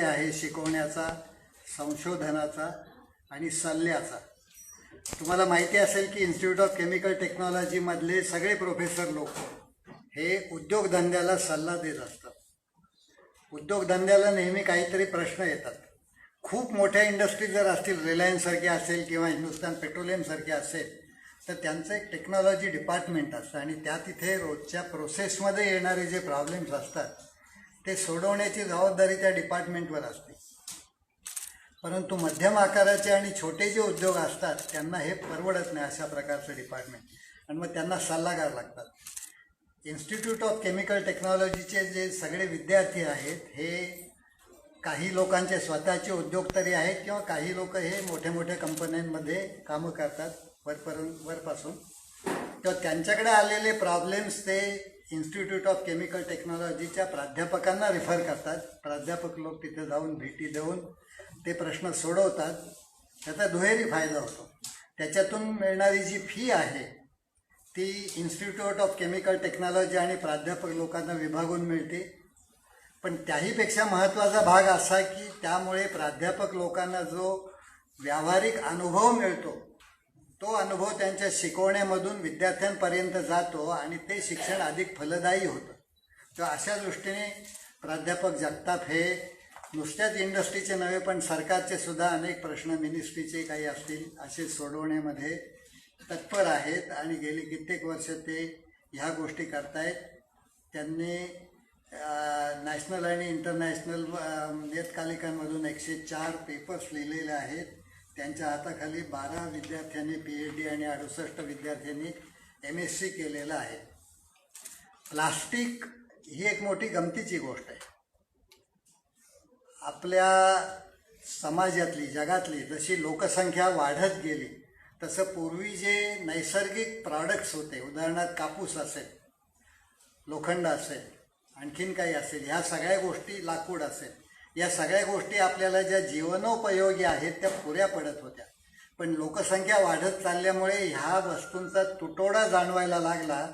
आहे शिकवण्याचा, संशोधनाचा आणि सल्ल्याचा. तुम्हाला माहिती असेल की इन्स्टिट्यूट ऑफ केमिकल टेक्नॉलॉजीमधले सगळे प्रोफेसर लोक हे उद्योगधंद्याला सल्ला देत असतात. उद्योगधंद्याला नेहमी काहीतरी प्रश्न येतात. खूप मोठ्या इंडस्ट्री जर असतील, रिलायन्ससारख्या असेल किंवा हिंदुस्तान पेट्रोलियमसारख्या असेल, तर त्यांचं एक टेक्नॉलॉजी डिपार्टमेंट असतं आणि त्या तिथे रोजच्या प्रोसेसमध्ये येणारे जे प्रॉब्लेम्स असतात ते सोडवण्याची जबाबदारी त्या डिपार्टमेंटवर असते. परंतु मध्यम आकाराचे आणि छोटे जे उद्योग असतात त्यांना हे परवडत नाही अशा प्रकारचं डिपार्टमेंट, आणि मग त्यांना सल्लागार लागतात. इन्स्टिट्यूट ऑफ केमिकल टेक्नॉलॉजीचे जे सगळे विद्यार्थी आहेत हे काही लोकांचे स्वतःचे उद्योग तरी आहेत किंवा काही लोक हे मोठ्या मोठ्या कंपन्यांमध्ये कामं करतात वरपासून. तर त्यांच्याकडे आलेले प्रॉब्लेम्स ते इन्स्टिट्यूट ऑफ केमिकल टेक्नॉलॉजीच्या प्राध्यापकांना रिफर करतात. प्राध्यापक लोक तिथे जाऊन भेटी देऊन ते प्रश्न सोडवतात. त्याचा दुहेरी फायदा होतो. त्याच्यातून मिळणारी जी फी आहे ती इन्स्टिट्यूट ऑफ केमिकल टेक्नॉलॉजी आणि प्राध्यापक लोकांना विभागून मिळते. पण त्याहीपेक्षा महत्त्वाचा भाग असा की त्यामुळे प्राध्यापक लोकांना जो व्यावहारिक अनुभव मिळतो तो अनुभव त्यांच्या शिकवण्यामधून विद्यार्थ्यांपर्यंत जातो आणि ते शिक्षण अधिक फलदायी होतं. तर अशा दृष्टीने प्राध्यापक जगताप हे नुसत्याच इंडस्ट्रीचे नव्हे पण सरकारचे सुद्धा अनेक प्रश्न, मिनिस्ट्रीचे काही असतील, असे सोडवण्यामध्ये तत्पर आहेत आणि गेली कित्येक वर्ष ते ह्या गोष्टी करतायत. त्यांनी नॅशनल आणि इंटरनॅशनल नियतकालिकांमधून 104 पेपर्स लिहिलेले आहेत. त्यांच्या हाताखाली 12 विद्यार्थ्यांनी PhD आणि 68 विद्यार्थ्यांनी MSc केलेलं आहे. प्लास्टिक ही एक मोठी गमतीची गोष्ट आहे. आपल्या समाजातली, जगातली जशी लोकसंख्या वाढत गेली तसं पूर्वी जे नैसर्गिक प्रॉडक्ट्स होते, उदाहरणार्थ कापूस असेल, लोखंड असेल, आणखीन काही असेल, ह्या सगळ्या गोष्टी, लाकूड असेल, या सगळ्या गोष्टी आपल्याला ज्या जीवनोपयोगी आहेत त्या पुऱ्या पडत होत्या. पण लोकसंख्या वाढत चालल्यामुळे ह्या वस्तूंचा तुटवडा जाणवायला लागला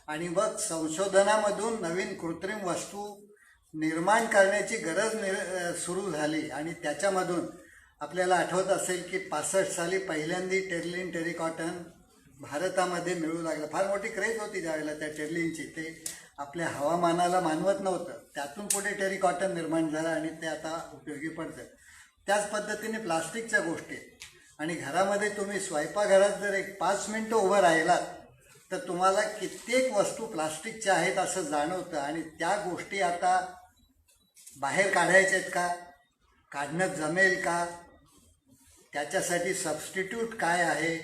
आणि मग संशोधनामधून नवीन कृत्रिम वस्तू निर्माण करण्याची गरज सुरू झाली. आणि त्याच्यामधून आपल्याला आठवत असेल की 65 साली पहिल्यांदी टेर्लिन टेरिकॉटन भारतामध्ये मिळू लागलं. फार मोठी क्रेज होती त्यावेळेला त्या टेर्लिनची. ते आपल्या हवामानाला मानवत नव्हतं. त्यातून पुढे टेरिकॉटन निर्माण झालं आणि ते आता उपयोगी पडतं. त्याच पद्धतीने प्लास्टिकच्या गोष्टी. आणि घरामध्ये तुम्ही स्वयंपाकघरात जर एक 5 मिनटं उभं राहिलात तर तुम्हाला कित्येक वस्तू प्लास्टिकच्या आहेत असं जाणवतं. आणि त्या गोष्टी आता बाहेर काढायच्या आहेत का, काढणं जमेल का, त्याच्यासाठी सबस्टिट्यूट काय आहे,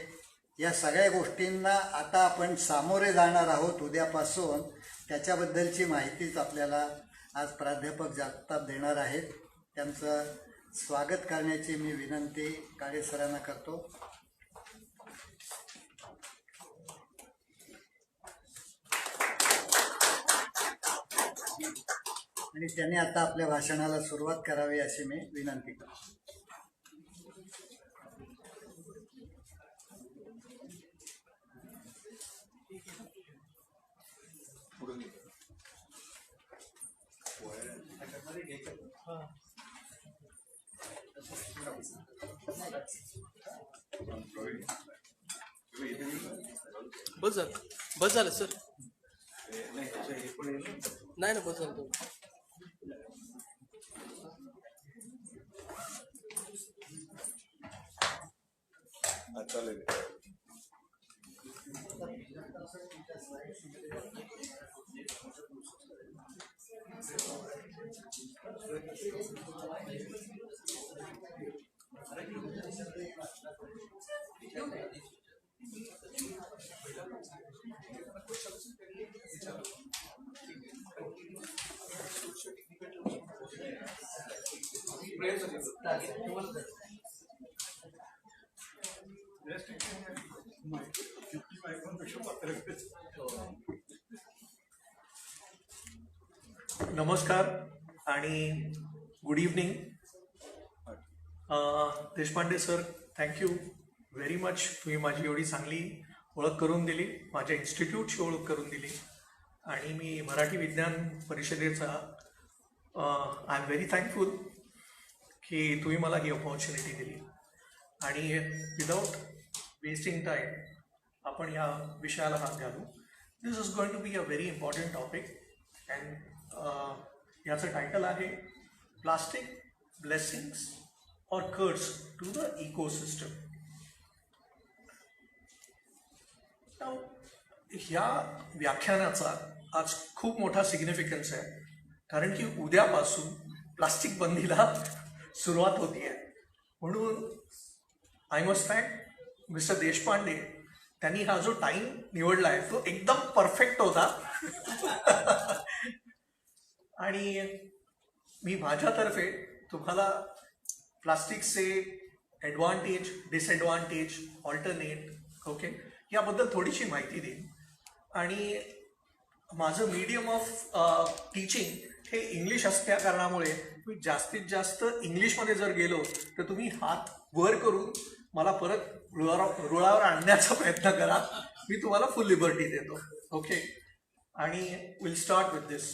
या सगळ्या गोष्टींना आता आपण सामोरे जाणार आहोत उद्यापासून. त्याच्याबद्दलची माहितीच आपल्याला आज प्राध्यापक जगताप देणार आहेत. त्यांचं स्वागत करण्याची मी विनंती काळे सरांना करतो. आणि त्यांनी आता आपल्या भाषणाला सुरुवात करावी अशी मी विनंती करतो. बस झालं सर. नाही ना, बस झालं. चालेल. नमस्कार आणि good evening. Deshpande sir, thank you very much. तुम्ही माझी एवढी चांगली ओळख करून दिली, माझ्या इन्स्टिट्यूटची ओळख करून दिली. आणि मी मराठी विज्ञान परिषदेचा आय एम व्हेरी थँकफुल की तुम्ही मला ही अपॉर्च्युनिटी दिली आणि विदाऊट वेस्टिंग टाईम आपण या विषयाला हात घालू. This is going to be a very important topic and याचं टायटल आहे प्लास्टिक ब्लेसिंग्स और कर्स टू द इकोसिस्टम. ह्या व्याख्यानाचा आज खूप मोठा सिग्निफिकन्स आहे कारण की उद्यापासून प्लास्टिक बंदीला सुरुवात होती आहे. म्हणून I must thank mister Deshpande, त्यांनी हा जो टाइम निवडला आहे तो एकदम परफेक्ट होता. आणि मी माझ्यातर्फे तुम्हाला प्लास्टिकचे ॲडव्हान्टेज, डिसएडव्हान्टेज, ऑल्टरनेट ओके याबद्दल थोडीशी माहिती देईन. आणि माझं मीडियम ऑफ टीचिंग हे इंग्लिश असल्या कारणामुळे मी जास्तीत जास्त इंग्लिशमध्ये जर गेलो तर तुम्ही हात वर करून मला परत रुळावर आणण्याचा प्रयत्न करा. मी तुम्हाला फुल लिबर्टी देतो. ओके, आणि will start with this.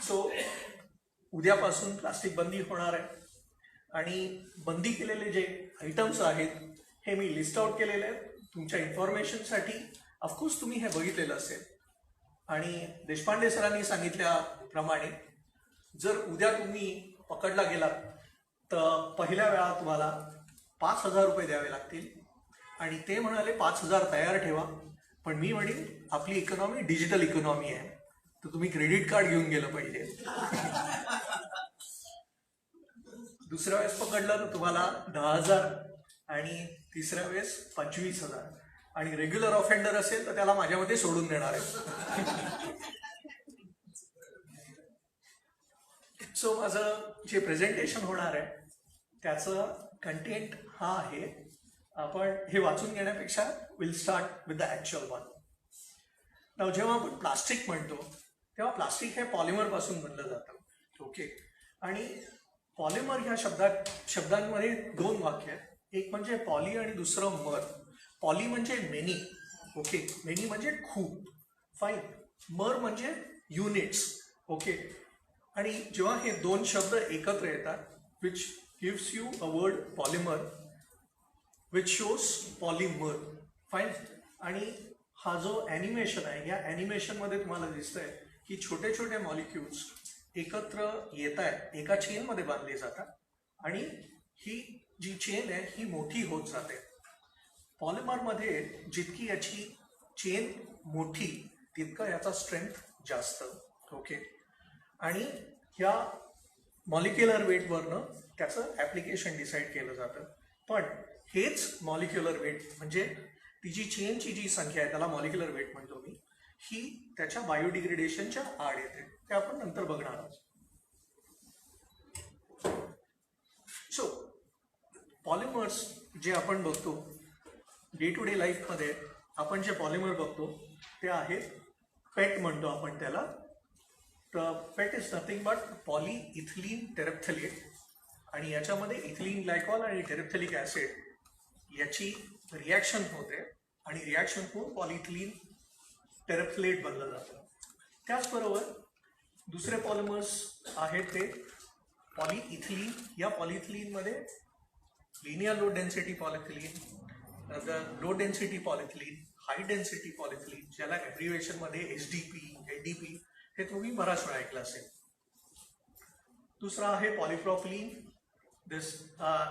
So उद्यापासून प्लास्टिक बंदी होणार आहे आणि बंदी केलेले जे आयटम्स आहेत हे मी लिस्ट आउट केलेले आहेत तुमच्या इन्फॉर्मेशनसाठी. ऑफकोर्स तुम्ही हे बघितलेलं असेल आणि देशपांडे सरांनी सांगितल्याप्रमाणे जर उद्या तुम्ही पकडला गेलात तर पहिल्या वेळा तुम्हाला 5,000 रुपये द्यावे लागतील आणि ते म्हणाले 5,000 तयार ठेवा. पण मी म्हणेन आपली इकॉनॉमी डिजिटल इकॉनॉमी आहे तर तुम्ही क्रेडिट कार्ड घेऊन गेलं पाहिजे. दुसऱ्या वेळेस पकडलं तर तुम्हाला 10,000 आणि तिसऱ्या वेळेस 25,000 आणि रेग्युलर ऑफेंडर असेल तर त्याला माझ्यामध्ये सोडून देणार आहे. सो माझं जे प्रेझेंटेशन होणार आहे त्याचं कंटेंट हा आहे. आपण हे वाचून घेण्यापेक्षा will start with the actual one. नाव जेव्हा आपण प्लास्टिक म्हणतो तेव्हा प्लास्टिक हे पॉलिमरपासून बनलं जातं. ओके, आणि पॉलिमर ह्या शब्दांमध्ये 2 वाक्य आहेत. एक म्हणजे पॉली आणि दुसरं मर. पॉली म्हणजे मेनी. ओके, मेनी म्हणजे खूप. फाईन. मर म्हणजे युनिट्स. ओके, आणि जेव्हा हे 2 शब्द एकत्र येतात which gives you a word polymer which shows polymer. Fine. आणि हा जो ॲनिमेशन आहे या ॲनिमेशनमध्ये तुम्हाला दिसतंय की छोटे छोटे मॉलिक्युल्स एकत्र येत आहेत, एका चेनमध्ये बांधले जातात आणि ही जी चेन आहे ही मोठी होत जाते. पॉलिमरमध्ये जितकी याची चेन मोठी तितकं याचा स्ट्रेंथ जास्त. ओके, आणि ह्या मॉलिक्युलर वेटवरनं त्याचं ॲप्लिकेशन डिसाईड केलं जातं. पण हेच मॉलिक्युलर वेट म्हणजे ती जी चेनची जी संख्या आहे त्याला मॉलिक्युलर वेट म्हणतो मी, ही त्याच्या बायोडिग्रेडेशनच्या आड येते. ते आपण नंतर बघणार आहोत. सो पॉलिमर्स जे आपण बघतो डे टू डे लाईफमध्ये, आपण जे पॉलिमर बघतो ते आहेत पेट म्हणतो आपण त्याला. तर PET is nothing but poly ethylene terephthalate. आणि याच्यामध्ये इथिलीन ग्लायकॉल आणि टेरेप्थलिक ॲसिड याची रिॲक्शन होते आणि रिॲक्शन होऊन पॉलिइथिलीन टेरेप्थलेट बनलं जातं. त्याचबरोबर दुसरे पॉलिमर्स आहेत ते पॉलिइथिलीन. या पॉलिइथिलीनमध्ये linear low density polyethylene, low density polyethylene, high density polyethylene, ज्याला ॲब्रिव्हिएशनमध्ये SDP, ADP हे तुम्ही बराच वेळा ऐकलं असेल. दुसरा आहे polypropylene. This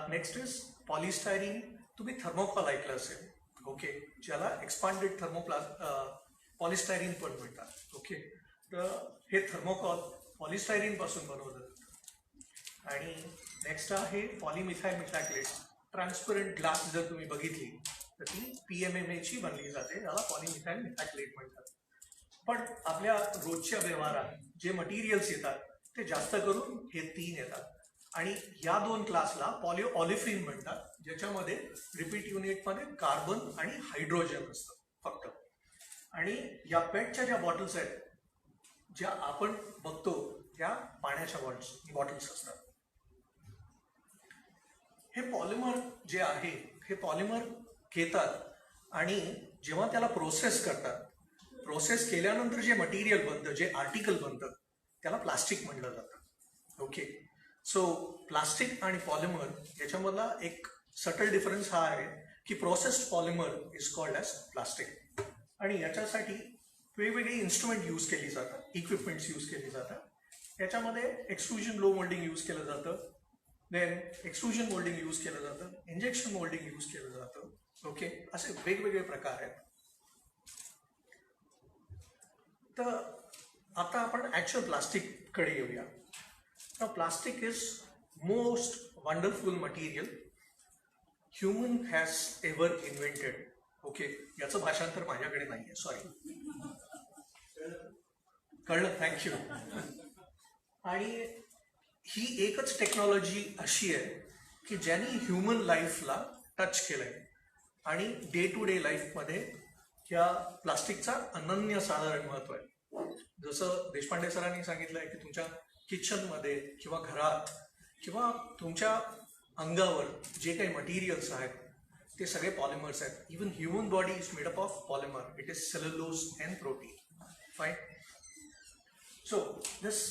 next is polystyrene. तुम्ही थर्मोकॉल ऐकलं असेल. ओके, ज्याला एक्सपांडेड पॉलिस्टायरीन पण म्हणतात. ओके, तर हे थर्मोकॉल पॉलिस्टायरीनपासून बनवलं जातं. आणि नेक्स्ट आहे पॉलिमिथाइल मिथॅक्लेट. ट्रान्सपरंट ग्लास जर तुम्ही बघितली तर ती PMMA ची बनली जाते, त्याला पॉलिमिथाइल मिथॅक्लेट म्हणतात. पण आपल्या रोजच्या व्यवहारात जे मटेरियल्स येतात ते जास्त करून हे 3 येतात आणि या 2 क्लासला पॉलिओलिफिन म्हणतात, ज्याच्यामध्ये रिपीट युनिटमध्ये कार्बन आणि हायड्रोजन असतं फक्त. आणि या पेटच्या ज्या बॉटल्स आहेत ज्या आपण बघतो त्या पाण्याच्या बॉटल्स असतात. हे पॉलिमर जे आहे हे पॉलिमर घेतात आणि जेव्हा त्याला प्रोसेस करतात, प्रोसेस केल्यानंतर जे मटेरियल बनतं, जे आर्टिकल बनतं त्याला प्लास्टिक म्हणलं जातं. ओके, सो प्लास्टिक आणि पॉलिमर याच्यामधला एक सटल डिफरन्स हा आहे की processed polymer is called as plastic, आणि याच्यासाठी वेगवेगळी इन्स्ट्रुमेंट यूज केली जातात, इक्विपमेंट्स यूज केली जातात. याच्यामध्ये एक्सट्रुजन ब्लो मोल्डिंग यूज केलं जातं, देन एक्सट्रुजन मोल्डिंग यूज केलं जातं, इंजेक्शन मोल्डिंग यूज केलं जातं. ओके, असे वेगवेगळे प्रकार आहेत. तर आता आपण ॲक्च्युअल प्लास्टिककडे येऊया. तर plastic is most wonderful material human has ever invented. Okay, याचं भाषांतर माझ्याकडे नाही आहे, सॉरी. कळलं, थँक्यू. आणि ही एकच टेक्नॉलॉजी अशी आहे की ज्यांनी ह्युमन लाईफला टच केलंय, आणि डे टू डे लाईफमध्ये ह्या प्लास्टिकचा अनन्यसाधारण महत्व आहे. जसं देशपांडे सरांनी सांगितलं आहे की तुमच्या किचनमध्ये किंवा घरात किंवा तुमच्या अंगावर जे काही मटेरियल्स आहेत ते सगळे पॉलिमर्स आहेत. Even human body is made up of polymer. It is cellulose and protein. Fine. So this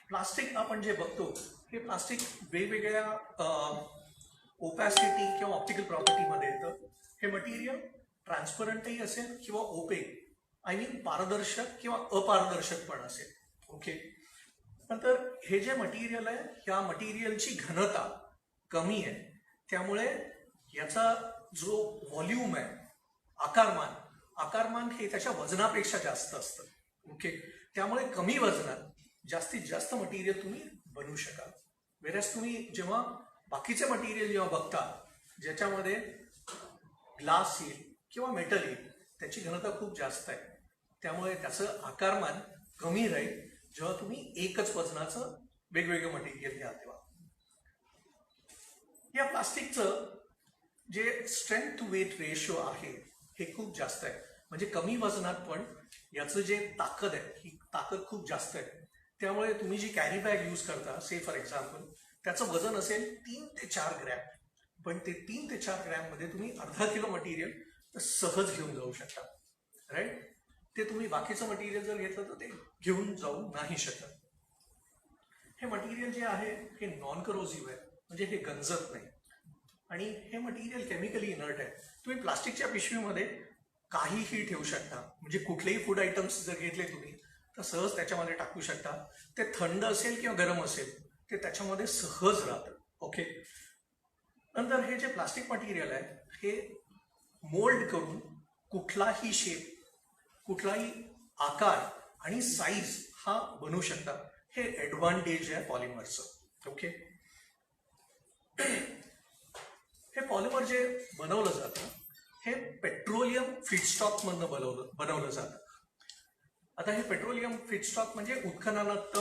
plastic आपण जे बघतो हे प्लास्टिक वेगवेगळ्या ओपॅसिटी किंवा ऑप्टिकल प्रॉपर्टीमध्ये येतं. हे मटेरियल ट्रान्सपरंटही असेल किंवा ओपेक, आय मीन पारदर्शक किंवा अपारदर्शक पण असेल. ओके, नंतर हे जे मटेरियल आहे ह्या मटेरियलची घनता कमी आहे, त्यामुळे याचा जो व्हॉल्यूम आहे, आकारमान हे त्याच्या वजनापेक्षा जास्त असतं. ओके, त्यामुळे कमी वजनात जास्तीत जास्त मटेरियल तुम्ही बनवू शकाल. वेरॅज तुम्ही जेव्हा बाकीचे मटेरियल जेव्हा बघता ज्याच्यामध्ये ग्लास येईल किंवा मेटल येईल, त्याची घनता खूप जास्त आहे, त्यामुळे त्याचं आकारमान कमी राहील जेव्हा तुम्ही एकच वजनाचं वेगवेगळं मटेरियल घ्या तेव्हा. या प्लास्टिकचं जे स्ट्रेंथ टू वेट रेशो आहे हे खूप जास्त आहे. म्हणजे कमी वजनात पण याचं जे ताकद आहे ही ताकद खूप जास्त आहे. त्यामुळे तुम्ही जी कॅरी बॅग यूज करता, से फॉर एक्झाम्पल, त्याचं वजन असेल 3 ते 4 ग्रॅम, पण ते 3 ते 4 ग्रॅममध्ये तुम्ही अर्धा किलो मटेरियल सहज घेऊन जाऊ शकता. राईट. ते तुम्ही बाकीचं मटेरियल जर घेतलं तर ते घेऊन जाऊ नाही शकत. हे मटेरियल जे आहे हे नॉन करोजिव्ह आहे, म्हणजे हे गंजत नाही, आणि हे मटेरियल केमिकली इनर्ट आहे. तुम्ही प्लास्टिकच्या पिशवीमध्ये काहीही ठेवू शकता. म्हणजे कुठलेही फूड आयटम्स जर घेतले तुम्ही तर सहज त्याच्यामध्ये टाकू शकता. ते थंड असेल किंवा गरम असेल ते त्याच्यामध्ये सहज राहतं. ओके, नंतर हे जे प्लास्टिक मटेरियल आहे हे मोल्ड करून कुठलाही शेप, कुठलाही आकार आणि साईज हा बनवू शकता. हे ॲडव्हान्टेज आहे पॉलिमरचं. ओके, हे पॉलिमर जे बनवलं जातं हे पेट्रोलियम फीडस्टॉकमधनं बनवलं जातं. आता हे पेट्रोलियम फीडस्टॉक म्हणजे उत्खननात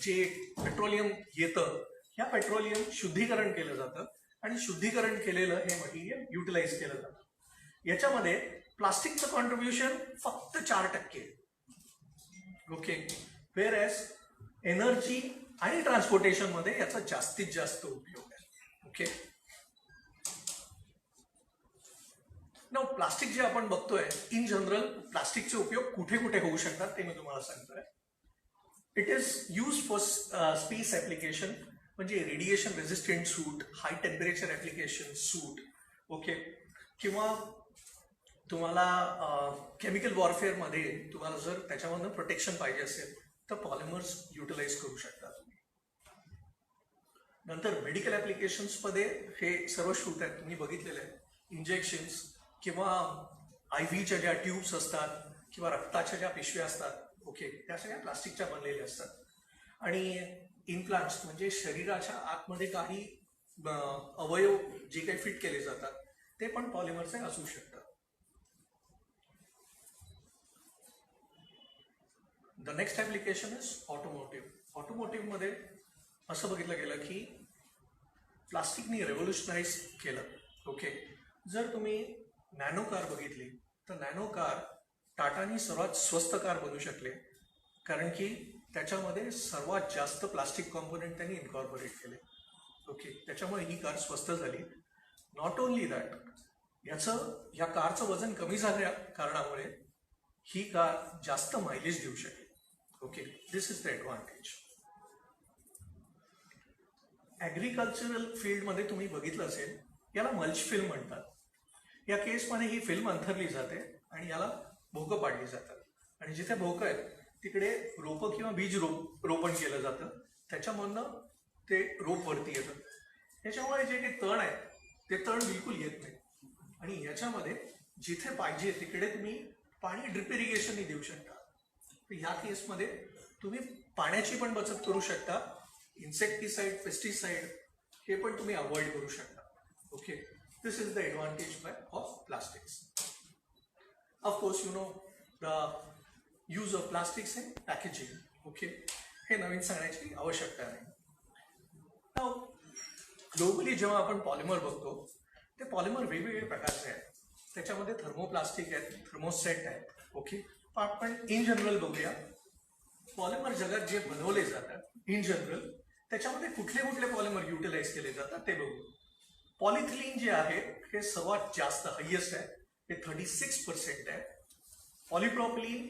जे पेट्रोलियम येतं, ह्या पेट्रोलियम शुद्धीकरण केलं जातं आणि शुद्धीकरण केलेलं हे मटेरियल युटिलाइज केलं जातं. याच्यामध्ये प्लास्टिकचं कॉन्ट्रीब्युशन फक्त 4%. ओके, वेअर एज एनर्जी आणि ट्रान्सपोर्टेशनमध्ये याचा जास्तीत जास्त उपयोग आहे. ओके, ना प्लास्टिक जे आपण बघतोय इन जनरल प्लास्टिकचे उपयोग कुठे कुठे होऊ शकतात ते मी तुम्हाला सांगतोय. It is use for space application, म्हणजे रेडिएशन रेझिस्टंट सूट, हाय टेम्परेचर ॲप्लिकेशन सूट. ओके, किंवा तुम्हाला केमिकल वॉरफेअरमध्ये तुम्हाला जर त्याच्यामधनं प्रोटेक्शन पाहिजे असेल तर पॉलिमर्स युटिलाइज करू शकता तुम्ही. नंतर मेडिकल ॲप्लिकेशन्समध्ये हे सर्व सूट आहेत, तुम्ही बघितलेले आहेत. इंजेक्शन्स किंवा IV-च्या ज्या ट्यूब्स असतात किंवा रक्ताच्या ज्या पिशव्या असतात, ओके, त्या सगळ्या प्लास्टिकच्या बनलेल्या असतात. आणि इम्प्लांट्स म्हणजे शरीराच्या आतमध्ये काही अवयव जे काही फिट केले जातात ते पण पॉलिमरचे असू शकतात. The next application is automotive. ऑटोमोटिव्हमध्ये असं बघितलं गेलं की प्लास्टिकनी रेव्होल्युशनाइज केलं. ओके, जर तुम्ही नॅनो कार बघितली तर नॅनो कार टाटानी सर्वात स्वस्त कार बनवू शकले, कारण की त्याच्यामध्ये सर्वात जास्त प्लास्टिक कॉम्पोनंट त्यांनी इन्कॉर्पोरेट केले. ओके, त्याच्यामुळे ही कार स्वस्त झाली. नॉट ओनली दॅट, या कारचं वजन कमी झाल्या कारणामुळे ही कार जास्त मायलेज देऊ शकेल. Okay, this is the advantage. Agricultural फील्डमध्ये तुम्ही बघितलं असेल, याला मल्च फिल्म म्हणतात. या केसमध्ये ही फिल्म अंथरली जाते आणि याला भोकं पाडली जातात. आणि जिथे भोकं आहेत तिकडे रोपं किंवा बीज रोपण केलं जातं. त्याच्यामधनं ते रोप वरती येतं. याच्यामुळे जे काही तण आहेत ते तण बिलकुल येत नाही. आणि याच्यामध्ये जिथे पाहिजे तिकडे तुम्ही पाणी ड्रिप इरिगेशनही देऊ शकता. तर ह्या केसमध्ये तुम्ही पाण्याची पण बचत करू शकता. इन्सेक्टिसाइड, पेस्टिसाइड हे पण तुम्ही अवॉइड करू शकता. Okay, this is the advantage of plastics. Of course you know the use of plastics in packaging. Okay, हे नवीन सांगण्याची आवश्यकता नाही. नाउ ग्लोबली जेव्हा आपण पॉलिमर बघतो ते पॉलिमर वेगवेगळे प्रकारचे आहेत. त्याच्यामध्ये थर्मोप्लास्टिक आहेत, थर्मोसेट आहेत. ओके, पण आपण इन जनरल बघूया पॉलिमर जगात जे बनवले जातात इन जनरल त्याच्यामध्ये कुठले कुठले पॉलिमर युटिलाइज केले जातात ते बघू. पॉलिथिलीन जे आहे हे सर्वात जास्त हायेस्ट आहे, हे 36% आहे. पॉलिप्रॉपिलीन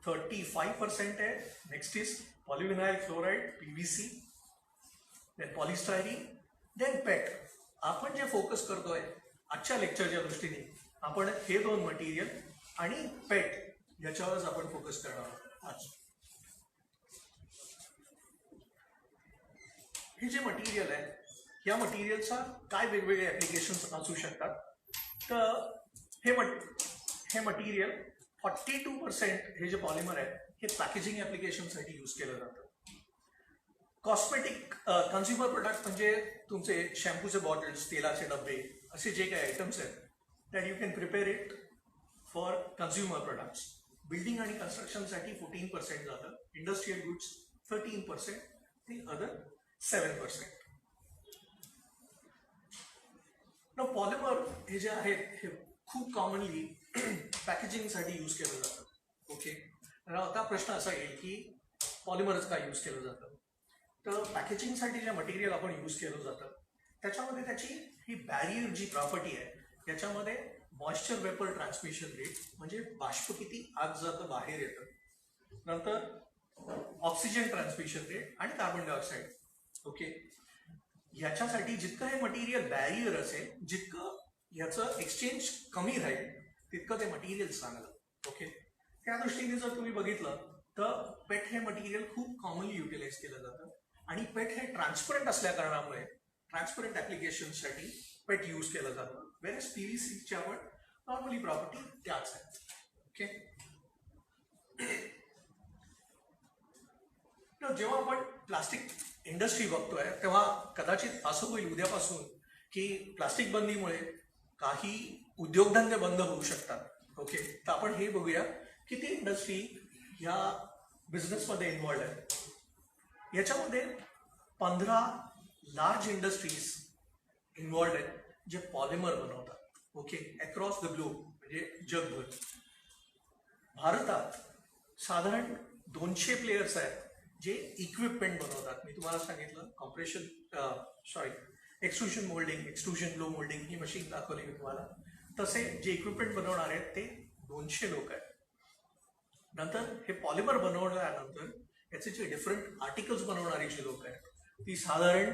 35% आहे. Next is polyvinyl chloride, PVC, then polystyrene, then PET. आपण जे फोकस करतोय आजच्या लेक्चरच्या दृष्टीने आपण हे दोन मटेरियल आणि पेट याच्यावरच आपण फोकस करणार आहोत आज. हे जे मटेरियल आहे या मटेरियलचा काय वेगवेगळे ऍप्लिकेशन्स असू शकतात. तर हे मटेरियल 42% हे जे पॉलिमर आहे हे पॅकेजिंग ऍप्लिकेशनसाठी यूज केलं जातं. कॉस्मेटिक कन्झ्युमर प्रोडक्ट म्हणजे तुमचे शॅम्पूचे बॉटल्स, तेलाचे डबे, असे जे काही आयटम्स आहेत that you can prepare it for consumer products. Building आणि कन्स्ट्रक्शनसाठी 14% जातं. Industrial goods 13%, the other 7%. Polymer हे जे आहेत हे खूप कॉमनली पॅकेजिंगसाठी यूज केलं जातं. ओके, आता प्रश्न असा येईल की पॉलिमरच का यूज केलं जातं. तर पॅकेजिंगसाठी जे मटेरियल आपण यूज केलं जातं त्याच्यामध्ये त्याची ही बॅरियर जी प्रॉपर्टी आहे याच्यामध्ये मॉइश्चर वेपर ट्रान्समिशन रेट म्हणजे बाष्प किती आत जातं बाहेर येतं, नंतर ऑक्सिजन ट्रान्समिशन रेट आणि कार्बन डायऑक्साईड. ओके, याच्यासाठी जितकं हे मटेरियल बॅरियर असेल जितकं याचं एक्सचेंज कमी राहील तितकं ते मटेरियल चांगलं. ओके, त्या दृष्टीने जर तुम्ही बघितलं तर पेट हे मटेरियल खूप कॉमनली युटिलाइज केलं जातं. आणि पेट हे ट्रान्सपरंट असल्या कारणामुळे ट्रान्सपरंट ऍप्लिकेशनसाठी पेट यूज केलं जातं. वेरेस PVCच्या पण नॉर्मली प्रॉपर्टी त्याच आहे. ओके, जेव्हा आपण प्लास्टिक इंडस्ट्री बघतोय तेव्हा कदाचित असं होईल उद्यापासून की प्लास्टिक बंदीमुळे काही उद्योगधंदे बंद होऊ शकतात. ओके, तर आपण हे बघूया की ती इंडस्ट्री या बिझनेसमध्ये इन्व्हॉल्ड आहे. याच्यामध्ये 15 लार्ज इंडस्ट्रीज इन्व्हॉल्ड आहेत जे पॉलिमर बनवतात. ओके, अक्रॉस द ग्लोब म्हणजे जगभर. भारतात साधारण 200 प्लेयर्स आहेत जे इक्विपमेंट बनवतात. मी तुम्हाला सांगितलं extrusion moulding, extrusion blow moulding ही मशीन दाखवली मी तुम्हाला. तसे जे इक्विपमेंट बनवणार आहेत ते 200 लोक आहेत. नंतर हे पॉलिमर बनवल्यानंतर याचे जे डिफरंट आर्टिकल्स बनवणारी जी लोक आहेत ती साधारण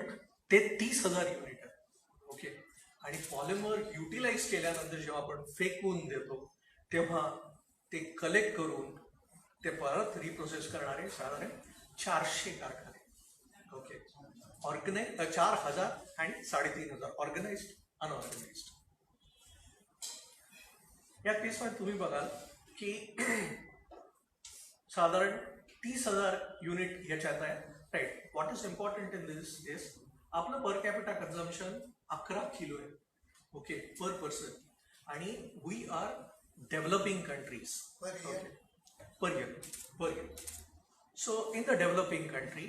30,000 युनिट आहेत. ओके, आणि पॉलिमर युटिलाइज केल्यानंतर जेव्हा आपण फेकून देतो तेव्हा ते कलेक्ट करून ते परत रिप्रोसेस करणारे साधारण 400 कारखाने. ओके, 4,000 आणि 3,500 ऑर्गनाइज्ड, अनऑर्गनाइज्ड. या केसमध्ये तुम्ही बघाल की साधारण 30,000 युनिट ह्याच्यात आहे. Right, what is important in this is आपलं पर कॅपिटा कन्झम्पशन 11 किलो आहे. Okay, per person. आणि we are developing countries per year. So in the developing country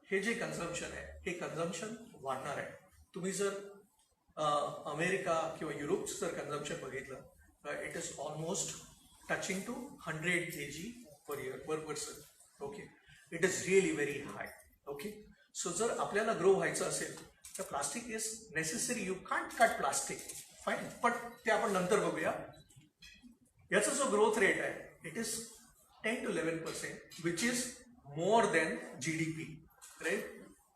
हे जे कन्झम्पशन आहे हे कन्झम्पशन वाढणार आहे. तुम्ही जर अमेरिका किंवा युरोपचं जर कन्झम्पशन बघितलं it is almost touching to 100 kg per year per person. Okay, it is really very high. Okay, so जर आपल्याला ग्रो व्हायचं असेल तर plastic is necessary. You can't cut plastic, fine, पण ते आपण नंतर बघूया. याचा जो ग्रोथ रेट आहे it is 10 to 11% which is more than GDP. Right,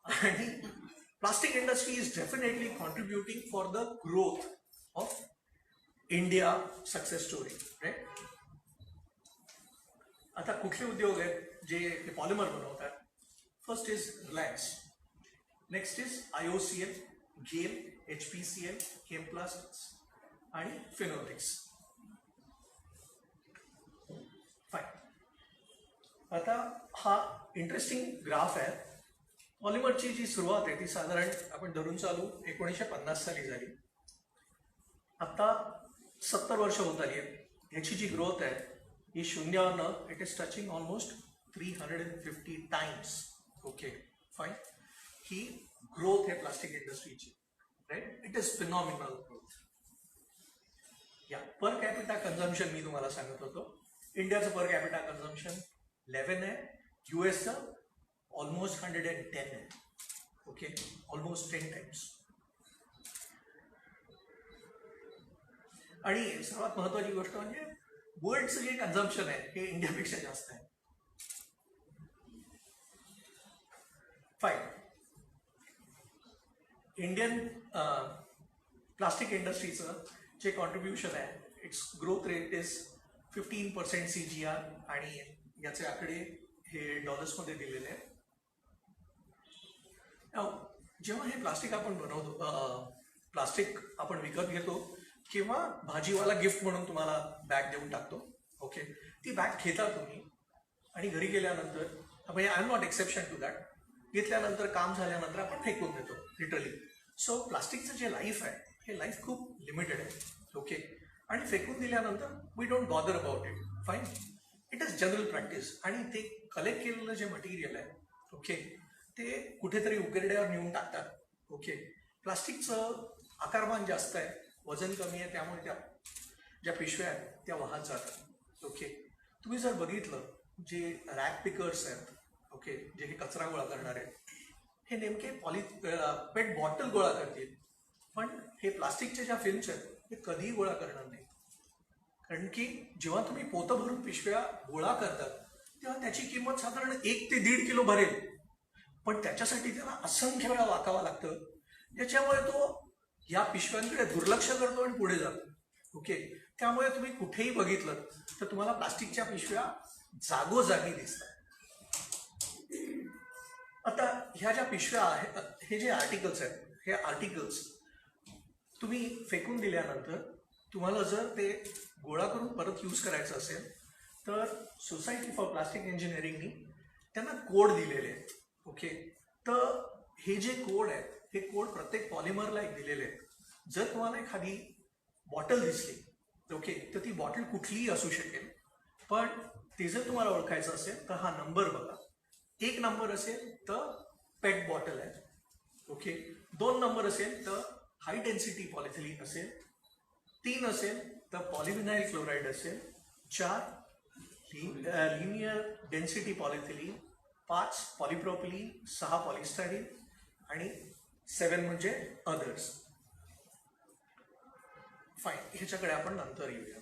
आणि plastic industry is definitely contributing for the growth of India success story, right? आता कुठले उद्योग आहेत जे पॉलिमर बनवतात? First is Reliance, next is IOCL, गेल, HPCL, Chemplast आणि फिनोलेक्स. फाईन. आता हा इंटरेस्टिंग ग्राफ आहे. पॉलिमरची जी सुरुवात आहे ती साधारण आपण धरून चालू 1950 साली झाली. आता 70 वर्ष होत आली आहेत. ह्याची जी ग्रोथ आहे ही शून्यावरनं it is touching almost 350 times. Okay fine. ही ग्रोथ आहे प्लास्टिक इंडस्ट्रीची, right? It is phenomenal growth. या पर कॅपिटा कन्झम्पशन मी तुम्हाला सांगत होतो. इंडियाचं पर कॅपिटा कन्झम्पशन 11 आहे, US ऑलमोस्ट 110 आहे. Okay, almost 10 times. आणि सर्वात महत्वाची गोष्ट म्हणजे वर्ल्डचं जे कन्झम्पशन आहे हे इंडियापेक्षा जास्त आहे. फाईन. इंडियन प्लास्टिक इंडस्ट्रीचं जे कॉन्ट्रीब्युशन आहे it's growth rate is 15% CGR आणि याचे आकडे हे डॉलर्समध्ये दिलेले आहेत. जेव्हा हे प्लास्टिक आपण बनवतो, प्लास्टिक आपण विकत घेतो किंवा भाजीवाला गिफ्ट म्हणून तुम्हाला बॅग देऊन टाकतो. ओके, ती बॅग घेता तुम्ही आणि घरी गेल्यानंतर, म्हणजे I am not exception to that, घेतल्यानंतर काम झाल्यानंतर आपण फेकून देतो लिटरली. सो प्लास्टिकचं जे लाईफ आहे हे लाईफ खूप लिमिटेड आहे. ओके, आणि फेकून दिल्यानंतर we don't bother about it. Fine. It is general practice. आणि ते कलेक्ट केलेलं जे मटेरियल आहे, ओके, ते कुठेतरी उकिरड्यावर नेऊन टाकतात. ओके, प्लास्टिकचं आकारमान जास्त आहे, वजन कमी आहे, त्यामुळे त्या ज्या पिशव्या आहेत त्या वाहत जातात. ओके, तुम्ही जर बघितलं जे रॅक पिकर्स आहेत, ओके, जे हे कचरा गोळा करणार आहेत, हे नेमके पेट बॉटल गोळा करतील, पण हे प्लास्टिकच्या ज्या फिल्म्स आहेत हे कधीही गोळा करणार नाही. कारण की जेव्हा तुम्ही पोतं भरून पिशव्या गोळा करतात तेव्हा त्याची किंमत साधारण 1 ते 1.5 किलो भरेल, पण त्याच्यासाठी त्याला असंख्य वेळा वाकावं लागतं, ज्याच्यामुळे तो या पिशव्यांकडे दुर्लक्ष करतो आणि पुढे जातो. ओके, त्यामुळे तुम्ही कुठेही बघितलं तर तुम्हाला प्लास्टिकच्या पिशव्या जागोजागी दिसतात. आता ह्या ज्या पिशव्या आहेत, हे जे आर्टिकल्स आहेत, हे आर्टिकल्स तुम्ही फेकून दिल्यानंतर तुम्हाला जर ते गोळा करून परत यूज करायचं असेल तर सोसायटी फॉर प्लास्टिक इंजिनिअरिंगनी त्यांना कोड दिलेले आहेत. ओके, तर हे जे कोड आहेत हे कोड प्रत्येक पॉलिमरला एक दिलेले आहेत. जर तुम्हाला एखादी बॉटल दिसली, ओके, तर ती बॉटल कुठलीही असू शकेल, पण ते जर तुम्हाला ओळखायचं असेल तर हा नंबर बघा. 1 नंबर असेल तर पेट बॉटल आहे. ओके, 2 नंबर असेल तर हाय डेन्सिटी पॉलिथिलीन असेल, 3 असेल तर पॉलिव्हिनाइल क्लोराईड असेल, 4 लिनियर डेन्सिटी पॉलिथिलीन, 5 पॉलिप्रोपिलीन, 6 पॉलिस्टायरीन आणि 7 म्हणजे अदर्स. फाईन. ह्याच्याकडे आपण नंतर येऊया.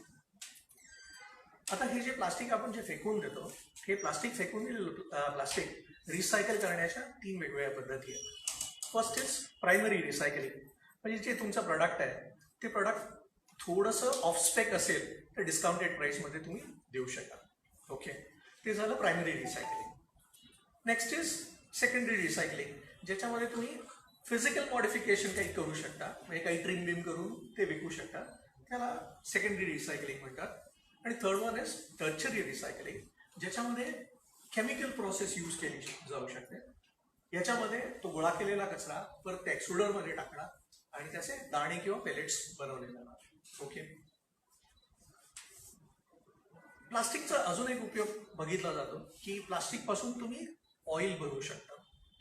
आता हे जे प्लास्टिक आपण जे फेकून देतो, हे प्लास्टिक फेकून दिलेलं प्लास्टिक रिसायकल करण्याच्या 3 वेगवेगळ्या पद्धती आहेत. फर्स्ट इज प्रायमरी रिसायकलिंग, म्हणजे जे तुमचं प्रोडक्ट आहे ते प्रोडक्ट थोडंसं ऑफस्पेक असेल तर डिस्काउंटेड प्राईसमध्ये तुम्ही देऊ शकाल. ओके, ते झालं primary recycling. Next is secondary recycling, ज्याच्यामध्ये तुम्ही फिजिकल मॉडिफिकेशन काही करू शकता, म्हणजे काही ट्रिम बिम करून ते विकू शकता, त्याला सेकंडरी रिसायकलिंग म्हणतात. आणि third one is tertiary recycling, ज्याच्यामध्ये केमिकल प्रोसेस यूज केली जाऊ शकते. याच्यामध्ये तो गोळा केलेला कचरा परत त्या एक्सट्रुडरमध्ये टाकणार आणि त्याचे दाणे किंवा पेलेट्स बनवले जाणार. ओके, प्लास्टिकचा अजून एक उपयोग बघितला जातो की प्लास्टिक पासून तुम्ही ऑइल बनवू शकता.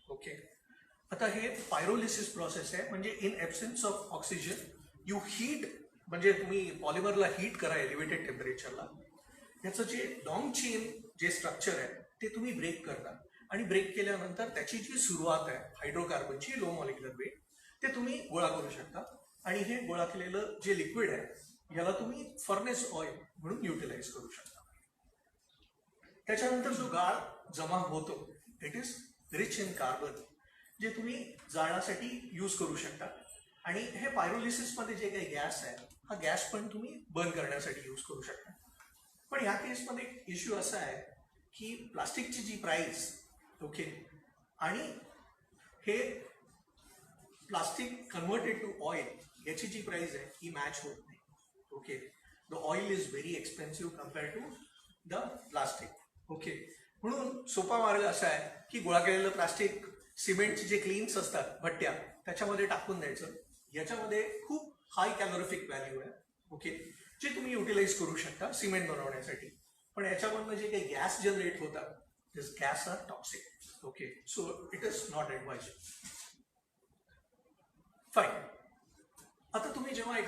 ओके, आता हे पायरोलिसिस प्रोसेस आहे, म्हणजे in absence of oxygen you heat, म्हणजे तुम्ही पॉलिमरला हीट करा एलिव्हेटेड टेम्परेचरला. याचं जे लॉंग चेन जे स्ट्रक्चर आहे ते तुम्ही ब्रेक करता आणि ब्रेक केल्यानंतर त्याची जी सुरुवात आहे हायड्रोकार्बनची लो मॉलिक्युलर वेट, ते तुम्ही गोळा करू शकता. आणि हे गोळा केलेलं जे लिक्विड आहे याला तुम्ही फर्नेस ऑइल म्हणून युटिलाइज करू शकता. त्याच्यानंतर जो गाळ जमा होतो it is rich in carbon. जे तुम्ही जाळण्यासाठी यूज करू शकता. आणि हे पायरोलिसिसमध्ये जे काही गॅस आहे हा गॅस पण तुम्ही बर्न करण्यासाठी यूज करू शकता. पण ह्या केसमध्ये एक इश्यू असा आहे की प्लास्टिकची जी प्राइस ओके आणि हे प्लास्टिक कन्वर्टेड टू ऑइल याची जी प्राइस आहे ही मॅच होत नाही. Okay, the oil is very expensive compared to the plastic. Okay, म्हणून सोपा मार्ग असा आहे की गोळा केलेलं प्लास्टिक सिमेंटचे जे क्लीन्स असतात भट्ट्या त्याच्यामध्ये टाकून द्यायचं. याच्यामध्ये खूप हाय कॅलोरिफिक व्हॅल्यू आहे. ओके, जे तुम्ही युटिलाइज करू शकता सिमेंट बनवण्यासाठी. पण याच्यामधनं जे काही गॅस जनरेट होतात this gas are toxic. Okay, so it is not advise. Fine. आता तुम्ही जेव्हा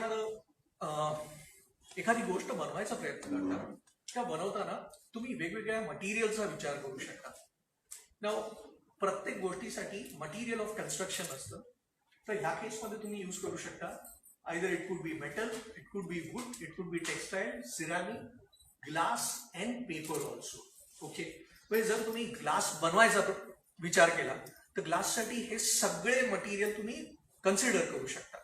एखादी गोष्ट बनवायचा प्रयत्न करता त्या बनवताना तुम्ही वेगवेगळ्या मटेरियलचा विचार करू शकता. नाव प्रत्येक गोष्टीसाठी मटेरियल ऑफ कन्स्ट्रक्शन असतं. तर ह्या केसमध्ये तुम्ही यूज करू शकता either it could B metal, it could B wood, it could be textile, ceramic, glass and paper also. Okay, म्हणजे जर तुम्ही ग्लास बनवायचा विचार केला तर ग्लाससाठी हे सगळे मटेरियल तुम्ही कन्सिडर करू शकता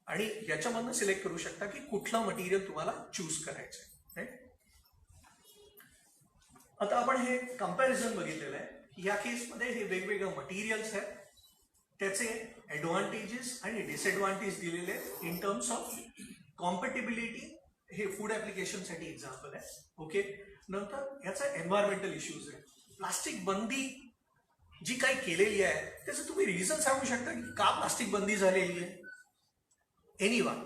आणि याच्यामधनं सिलेक्ट करू शकता की कुठलं मटेरियल तुम्हाला चूज करायचं आहे. राईट. आता आपण हे कम्पॅरिझन बघितलेलं आहे की या केसमध्ये हे वेगवेगळे मटेरियल्स आहेत, त्याचे ॲडव्हान्टेजेस आणि डिसएडव्हान्टेज दिलेले आहेत इन टर्म्स ऑफ कॉम्पॅटिबिलिटी. हे फूड ॲप्लिकेशनसाठी एक्झाम्पल आहे. ओके, नंतर याचा एन्व्हायरमेंटल इश्यूज आहे. प्लास्टिक बंदी जी काही केलेली आहे त्याचं तुम्ही रिझन सांगू शकता की का प्लास्टिक बंदी झालेली आहे? एनीवन?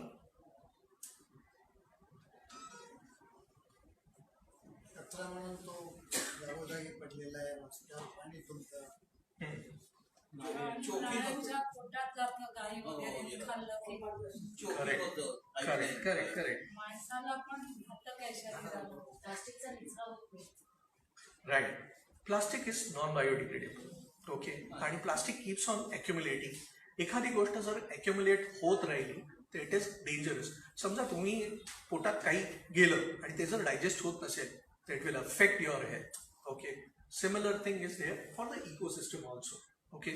कचरा म्हणून तो जागोजागी पडलेला आहे, रस्त्यावर पाणी तुमचं. प्राण्यांच्या पोटात जातं गाई वगैरे खाल्लं की करेक्ट. माणसाला पण घातक आहे शरीराला. प्लास्टिकचा निचरा होतो. Right. Plastic is non biodegradable. Okay, आणि प्लास्टिक कीप्स ऑन ॲक्युम्युलेटिंग. एखादी गोष्ट जर ॲक्युम्युलेट होत राहिली तर इट इज डेंजरस. समजा तुम्ही पोटात काही गेलं आणि ते जर डायजेस्ट होत नसेल तर it will affect your health. Okay, similar thing is there for the ecosystem also. Okay,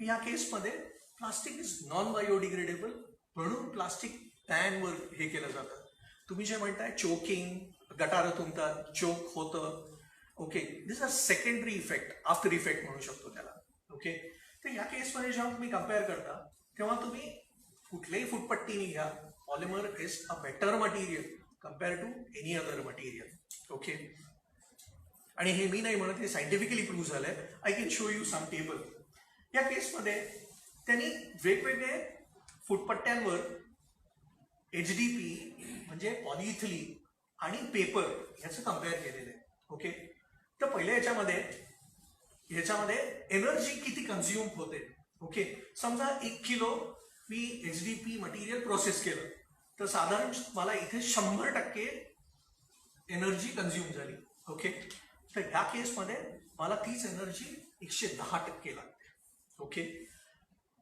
या केसमध्ये प्लास्टिक इज नॉन बायोडिग्रेडेबल म्हणून प्लास्टिक पॅनवर हे केलं जातं. तुम्ही जे म्हणताय चोकिंग, गटारं तुंबतात, चोक होतं. Okay, this are secondary effect, after effect म्हणू शकतो त्याला. ओके, तर या केसमध्ये जेव्हा तुम्ही कम्पेअर करता तेव्हा तुम्ही कुठल्याही फुटपट्टीने घ्या, polymer is a better material compare to any other material. Okay, आणि हे मी नाही म्हणत, हे सायंटिफिकली प्रूव्ह झालंय. I can show you some table. या केसमध्ये त्यांनी वेगवेगळे फुटपट्ट्यांवर HDP म्हणजे पॉलिइथिलीन आणि पेपर याचं कम्पेअर केलेलं आहे. ओके, तर पहिल्या ह्याच्यामध्ये एनर्जी किती कन्झ्युम होते. ओके, समजा 1 किलो मी HDP मटेरियल प्रोसेस केलं तर साधारण मला इथे 100% एनर्जी कन्झ्युम झाली. ओके, तर ह्या केसमध्ये मला तीच एनर्जी 110% लागते. ओके,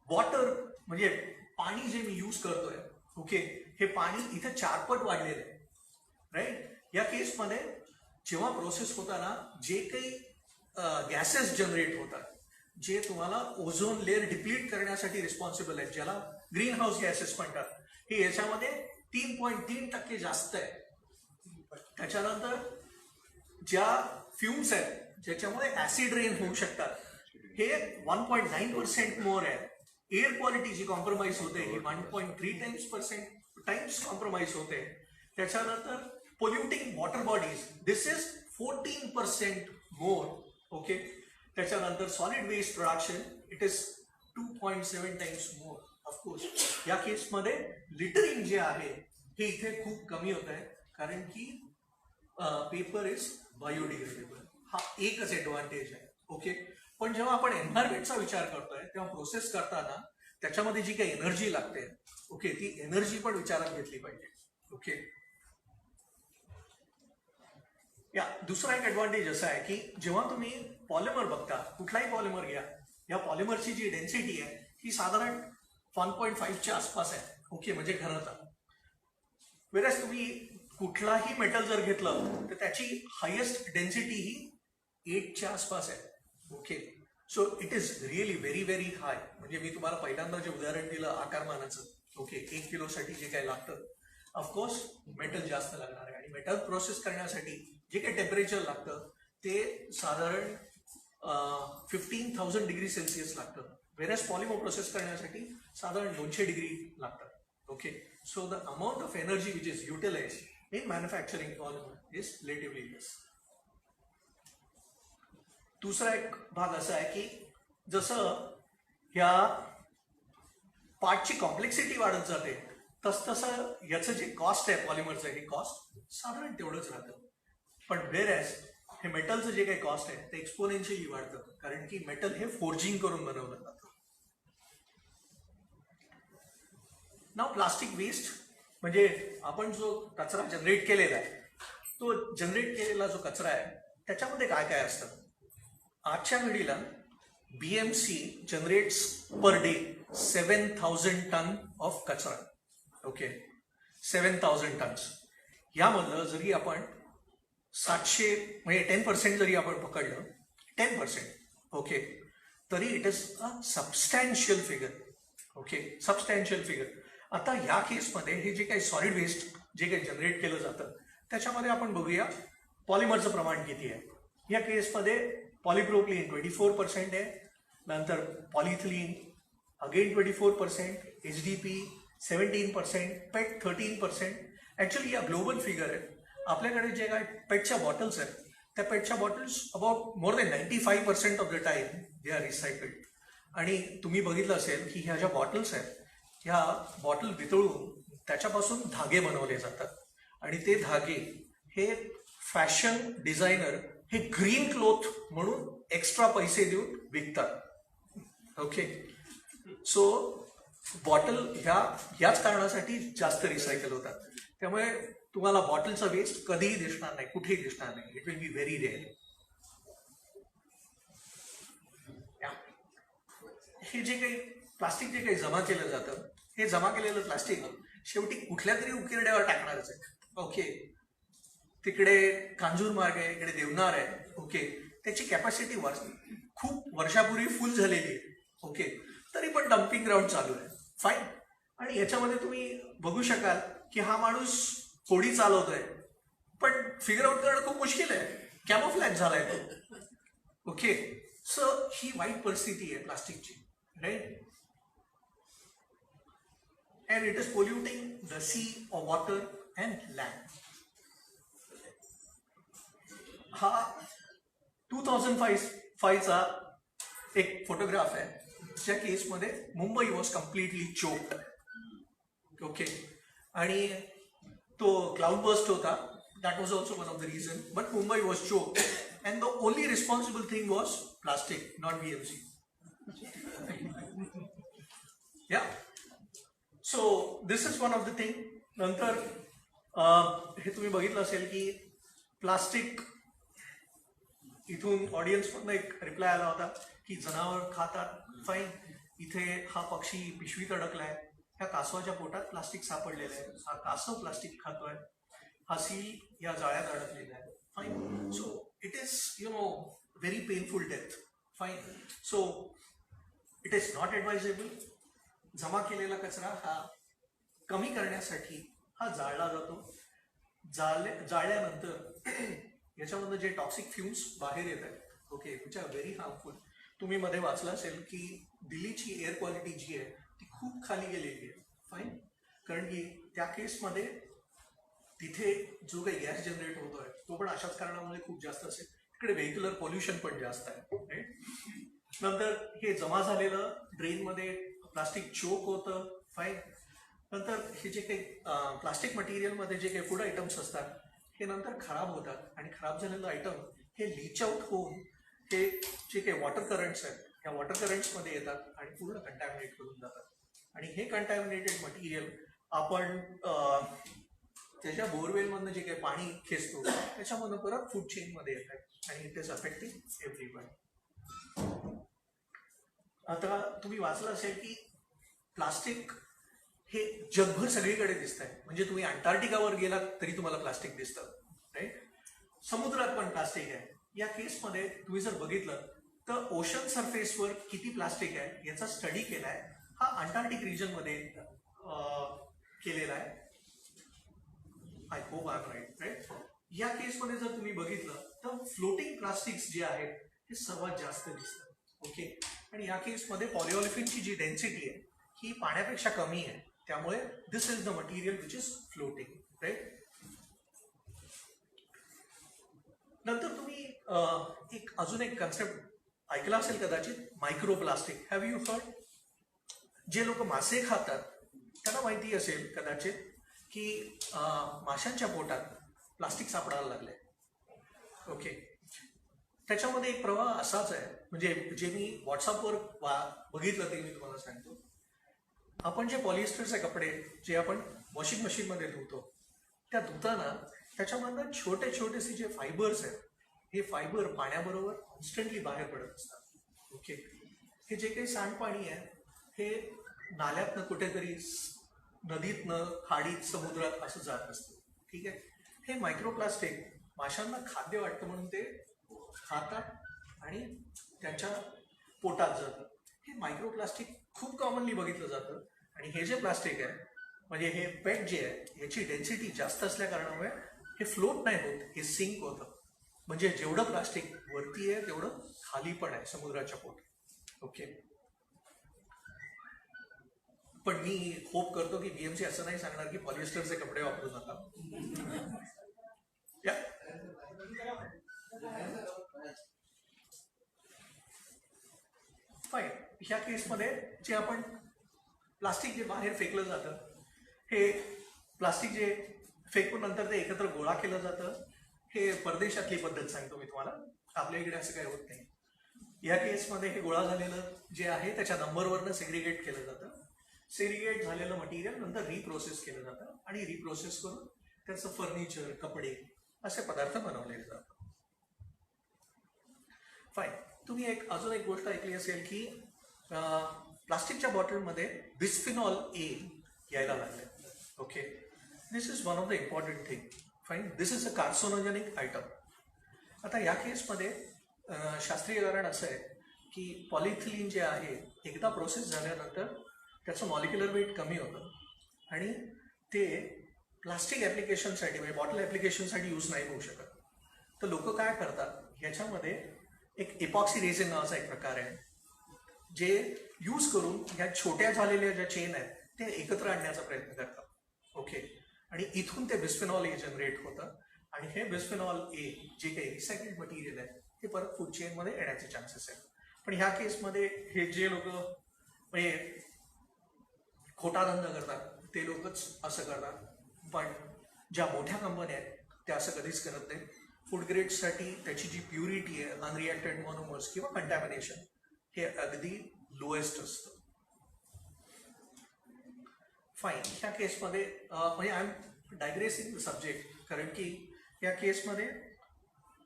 वॉटर म्हणजे पाणी जे मी यूज करतोय, ओके, हे पाणी इथे 4 पट वाढलेलं आहे. राईट. या केसमध्ये जेव्हा प्रोसेस होताना जे काही गॅसेस जनरेट होतात जे तुम्हाला ओझोन लेअर डिप्लीट करण्यासाठी रिस्पॉन्सिबल आहेत, ज्याला ग्रीन हाऊस गॅसेस म्हणतात, हे याच्यामध्ये 3.3% जास्त आहे. त्याच्यानंतर ज्या फ्युम्स आहेत ज्याच्यामुळे ऍसिड रेन होऊ शकतात हे 1.9% मोर आहे. एअर क्वालिटी जी कॉम्प्रोमाइज होते ही 1.3 टाइम्स कॉम्प्रोमाइज होते. त्याच्यानंतर polluting water bodies this is 14% more. Okay, त्याच्यानंतर solid waste production it is 2.7 times more. Of course या केसमध्ये लिटरिंग जे आहे हे इथे खूप कमी होत आहे कारण की पेपर इज बायोडिग्रेडेबल. हा एकच ॲडव्हान्टेज आहे. ओके, पण जेव्हा आपण एन्व्हायरमेंटचा विचार करतोय तेव्हा प्रोसेस करताना त्याच्यामध्ये जी काही एनर्जी लागते, ओके, ती एनर्जी पण विचारात घेतली पाहिजे. ओके, या दुसरा एक ॲडव्हान्टेज असा आहे की जेव्हा तुम्ही पॉलिमर बघता, कुठलाही पॉलिमर घ्या, या पॉलिमरची जी डेन्सिटी आहे ही साधारण 1.5च्या आसपास आहे. ओके, म्हणजे घनता. वेरॅज तुम्ही कुठलाही मेटल जर घेतलं तर त्याची हायेस्ट डेन्सिटी ही 8च्या आसपास आहे. Okay, so it is really very very high. म्हणजे मी तुम्हाला पहिल्यांदा जे उदाहरण दिलं आकारमानाचं, ओके, 1 किलोसाठी जे काही लागतं, ऑफकोर्स मेटल जास्त लागणार आहे. आणि मेटल प्रोसेस करण्यासाठी जे काही टेम्परेचर लागतं ते साधारण 15,000 डिग्री सेल्सिअस लागतं. व्हेरॅज पॉलिमर प्रोसेस करण्यासाठी साधारण 200 डिग्री लागतात. Okay, so the amount of energy which is utilise in manufacturing polymer is relatively less. दुसरा एक भाग असा आहे की जसं ह्या पार्टची कॉम्प्लेक्सिटी वाढत जाते तसं याचं जे कॉस्ट आहे पॉलिमरचं, हे कॉस्ट साधारण तेवढंच राहतं. पण व्हेरॅज हे मेटलचं जे काही कॉस्ट आहे ते एक्सपोनेन्शियली वाढतं, कारण की मेटल हे फोर्जिंग करून बनवलं जातं. नाव प्लास्टिक वेस्ट म्हणजे आपण जो कचरा जनरेट केलेला आहे, तो जनरेट केलेला जो कचरा आहे त्याच्यामध्ये काय काय असतं. आजच्या घडीला BMC generates per day 7,000 ton of कचरा. Okay, 7,000 tons. यामधलं जरी आपण 700 म्हणजे 10% जरी आपण पकडलं, 10%, ओके, तरी it is a substantial figure. Okay, substantial figure. आता या केसमध्ये हे जे काही सॉलिड वेस्ट जे काही जनरेट केलं जातं त्याच्यामध्ये आपण बघूया पॉलिमरचं प्रमाण किती आहे. या केसमध्ये पॉलिप्रोपिलीन 24% आहे, नंतर पॉलिथिलीन अगेन 24%, HDP 17%, पेट 13%. ॲक्च्युली या ग्लोबल फिगर आहे. आपल्याकडे जे काय पेटच्या बॉटल्स आहेत त्या पेटच्या bottles about more than 95% of the time they are recycled. आणि तुम्ही बघितलं असेल की ह्या ज्या बॉटल्स आहेत ह्या बॉटल वितळून त्याच्यापासून धागे बनवले जातात. आणि ते धागे हे फॅशन डिझायनर हे ग्रीन क्लोथ म्हणून एक्स्ट्रा पैसे देऊन विकतात. ओके, सो बॉटल ह्याच कारणासाठी जास्त रिसायकल होतात. त्यामुळे तुम्हाला बॉटलचा वेस्ट कधीही दिसणार नाही, कुठेही दिसणार नाही. It will be very rare. हे जे काही प्लास्टिक जे काही जमा केलं जातं, हे जमा केलेलं प्लास्टिक शेवटी कुठल्या तरी उकिरड्यावर टाकणारच आहे. ओके, तिकडे कांजूर मार्ग आहे, इकडे देवनार आहे. ओके, त्याची कॅपॅसिटी खूप वर्षापूर्वी फुल झालेली आहे. ओके, तरी पण डम्पिंग ग्राउंड चालू आहे. फाईन. आणि याच्यामध्ये तुम्ही बघू शकाल की हा माणूस होडी चालवतोय, पण फिगर आउट करणं खूप मुश्किल आहे. कॅमोफ्लॅज झालाय तो. ओके, सो ही वाईट परिस्थिती आहे प्लास्टिकची, right. And it is polluting the sea or water and land. हा 2005चा एक फोटोग्राफ आहे ज्या केसमध्ये Mumbai was completely choked. Okay, आणि तो क्लाउड बर्स्ट होता. That was also one of the reason. But Mumbai was choked and the only responsible thing was plastic, not BMC. Yeah, so this is one of the thing. नंतर हे तुम्ही बघितलं असेल की plastic, इथून ऑडियन्समधनं एक रिप्लाय आला होता की जनावर खातात. फाईन. इथे हा पक्षी पिशवीत अडकलाय, ह्या कासवाच्या पोटात प्लास्टिक सापडलेलं आहे, हा कासव प्लास्टिक खातोय, हा सील या जाळ्यात अडकलेला आहे. Fine. So it is very painful death. Fine. So it is not advisable. जमा केलेला कचरा हा कमी करण्यासाठी हा जाळला जातो. जाळल्यानंतर याच्यामधनं जे टॉक्सिक फ्युम्स बाहेर येत आहेत, okay, which are very harmful. तुम्ही मध्ये वाचलं असेल की दिल्लीची एअर क्वालिटी जी आहे ती खूप खाली गेलेली आहे. फाईन. कारण की त्या केसमध्ये तिथे जो काही गॅस जनरेट होतोय तो पण अशाच कारणामुळे खूप जास्त असेल. तिकडे व्हेहिक्युलर पॉल्युशन पण जास्त आहे, राईट. नंतर हे जमा झालेलं ड्रेनमध्ये प्लास्टिक चोक होतं. फाईन. नंतर हे जे काही प्लास्टिक मटेरियलमध्ये जे काही फूड आयटम्स असतात हे नंतर खराब होतात, आणि खराब झालेलं आयटम हे लीच आउट होऊन हे जे काही वॉटर करंट्स आहेत ह्या वॉटर करंट्समध्ये येतात आणि पूर्ण कंटॅमिनेट करून जातात. आणि हे कंटॅमिनेटेड मटेरियल आपण त्याच्या बोरवेलमधनं जे काही पाणी खेचतो त्याच्यामधनं परत फूड चेनमध्ये येत आहे आणि इट इज अफेक्टिंग एव्हरीवन. आता तुम्ही वाचलं असेल की प्लास्टिक हे जगभर सगळीकडे दिसत आहे. म्हणजे तुम्ही अंटार्क्टिकावर गेलात तरी तुम्हाला प्लास्टिक दिसतं, राईट. समुद्रात पण प्लास्टिक आहे. या केसमध्ये तुम्ही जर बघितलं तर ओशन सरफेसवर किती प्लास्टिक आहे याचा स्टडी केलाय हा अंटार्क्टिक रिजनमध्ये केलेला आहे. I hope I am right. या केसमध्ये जर तुम्ही बघितलं तर फ्लोटिंग प्लास्टिक्स जे आहेत हे सर्वात जास्त दिसतात. ओके. आणि या केसमध्ये पॉलिओलिफिनची जी डेन्सिटी आहे ही पाण्यापेक्षा कमी आहे, त्यामुळे this is the material which is floating. Right. नंतर तुम्ही अजून एक कन्सेप्ट ऐकला असेल कदाचित, मायक्रोप्लास्टिक. Have you heard? जे लोक मासे खातात त्यांना माहिती असेल कदाचित की माशांच्या पोटात प्लास्टिक सापडायला लागले. ओके. त्याच्यामध्ये एक प्रवाह असाच आहे, म्हणजे जे मी व्हॉट्सअपवर बघितलं ते मी तुम्हाला सांगतो. आपण जे पॉलिएस्टरचे कपडे जे आपण वॉशिंग मशीनमध्ये धुतो, त्या धुताना त्याच्यामधनं छोटे छोटेसे जे फायबर्स आहेत हे फायबर पाण्याबरोबर कॉन्स्टंटली बाहेर पडत असतात. ओके. हे जे काही सांडपाणी आहे हे नाल्यातनं कुठेतरी नदीतनं खाडीत समुद्रात असं जात असतं. ठीक आहे. हे मायक्रोप्लास्टिक माशांना खाद्य वाटतं म्हणून ते खातात आणि त्यांच्या पोटात जातं. हे मायक्रोप्लास्टिक खूप कॉमनली बघितलं जातं. आणि हे जे प्लास्टिक आहे म्हणजे हे पेट जे आहे याची डेन्सिटी जास्त असल्या कारणामुळे हे फ्लोट नाही होत, हे सिंक होतं. म्हणजे जेवढं प्लास्टिक वरती आहे तेवढं खाली पण आहे समुद्राच्या पोटात. ओके. पण मी होप करतो की बीएमसी असं नाही सांगणार की पॉलिएस्टरचे कपडे वापरू नका. फाईन. ह्या केसमध्ये जे आपण प्लास्टिक जे बाहेर फेकलं जातं हे प्लास्टिक जे फेकून नंतर ते एकत्र गोळा केलं जातं, हे परदेशातली पद्धत सांगतो मी तुम्हाला. आपल्या इकडे असं काही होत नाही. या केसमध्ये हे गोळा झालेलं जे आहे त्याच्या नंबरवरनं सेग्रिगेट केलं जातं. सेग्रिगेट झालेलं मटेरियल नंतर रिप्रोसेस केलं जातं आणि रिप्रोसेस करून त्याचं फर्निचर, कपडे असे पदार्थ बनवले जातात. फाईन. तुम्ही अजून एक गोष्ट ऐकली असेल की प्लास्टिकच्या बॉटलमध्ये बिस्फिनॉल ए यायला लागले. Okay. This is one of the important thing. Fine. This is a carcinogenic item. आता या केसमध्ये शास्त्रीय कारण असं आहे की पॉलिथिलीन जे आहे एकदा प्रोसेस झाल्यानंतर त्याचं मॉलिक्युलर वेट कमी होतं आणि ते प्लास्टिक ॲप्लिकेशनसाठी म्हणजे बॉटल ॲप्लिकेशनसाठी यूज नाही होऊ शकत. तर लोक काय करतात, ह्याच्यामध्ये एक इपॉक्सी रेझिन नावाचा एक प्रकार आहे जे यूज करून ह्या छोट्या झालेल्या ज्या चेन आहेत ते एकत्र आणण्याचा प्रयत्न करतात. ओके. आणि इथून ते बिस्फिनॉल ए जनरेट होतं आणि हे बिस्फिनॉल ए जे काही रिसायकल्ड मटेरियल आहे ते परत फूड चेनमध्ये येण्याचे चान्सेस आहेत. पण ह्या केसमध्ये हे जे लोक म्हणजे खोटा धंदा करतात ते लोकच असं करतात. पण ज्या मोठ्या कंपन्या आहेत त्या असं कधीच करत नाही. फूड ग्रेडसाठी त्याची जी प्युरिटी आहे, अनरिॲक्टेड मोनोमर्स किंवा कंटॅमिनेशन हे अगदी लोएस्ट असतं. फाईन. ह्या केसमध्ये म्हणजे आय एम डायग्रेसिंग द सब्जेक्ट कारण की या केसमध्ये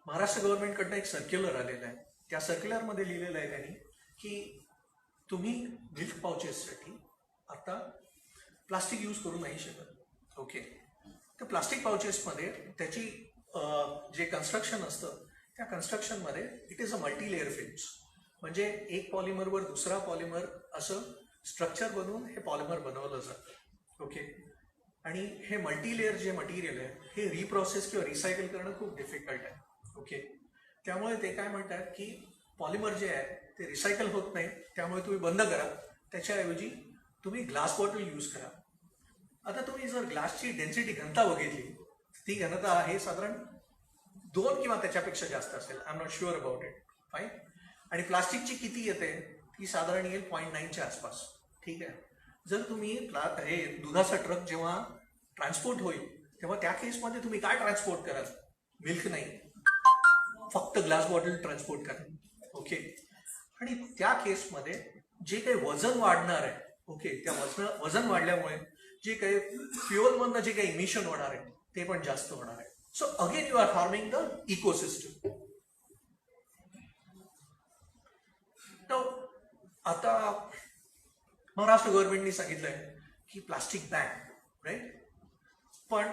महाराष्ट्र गव्हर्नमेंटकडनं एक सर्क्युलर आलेलं आहे. त्या सर्क्युलरमध्ये लिहिलेलं आहे त्यांनी की तुम्ही मिल्क पाउचेससाठी आता प्लास्टिक यूज करू नाही शकत. ओके. तर प्लास्टिक पाउचेसमध्ये त्याची जे कन्स्ट्रक्शन असतं त्या कन्स्ट्रक्शनमध्ये it is a multilayer films. म्हणजे एक पॉलिमरवर दुसरा पॉलिमर असं स्ट्रक्चर बनवून हे पॉलिमर बनवलं जातं. ओके. आणि हे मल्टीलेअर जे मटेरियल आहे हे रिप्रोसेस किंवा रिसायकल करणं खूप डिफिकल्ट आहे. ओके. त्यामुळे ते काय म्हणतात की पॉलिमर जे आहे ते रिसायकल होत नाही, त्यामुळे तुम्ही बंद करा, त्याच्याऐवजी तुम्ही ग्लास बॉटल यूज करा. आता तुम्ही जर ग्लासची डेन्सिटी घनता बघितली, ती घनता आहे साधारण 2 किंवा त्याच्यापेक्षा जास्त असेल. I am not sure about it. Fine. आणि प्लास्टिकची किती येते ती साधारण येईल 0.9च्या आसपास. ठीक आहे. जर तुम्ही हे दुधाचा ट्रक जेव्हा ट्रान्सपोर्ट होईल तेव्हा त्या केसमध्ये तुम्ही काय ट्रान्सपोर्ट कराल? मिल्क नाही, फक्त ग्लास बॉटल ट्रान्सपोर्ट करा. ओके. आणि त्या केसमध्ये जे काही वजन वाढणार आहे, ओके, त्या वजन वाढल्यामुळे जे काही फ्युअलमधनं जे काही इमिशन होणार आहे ते पण जास्त होणार आहे. So again you are harming the ecosystem. तर आता महाराष्ट्र गव्हर्नमेंटने सांगितलंय की प्लास्टिक बॅन, राईट. पण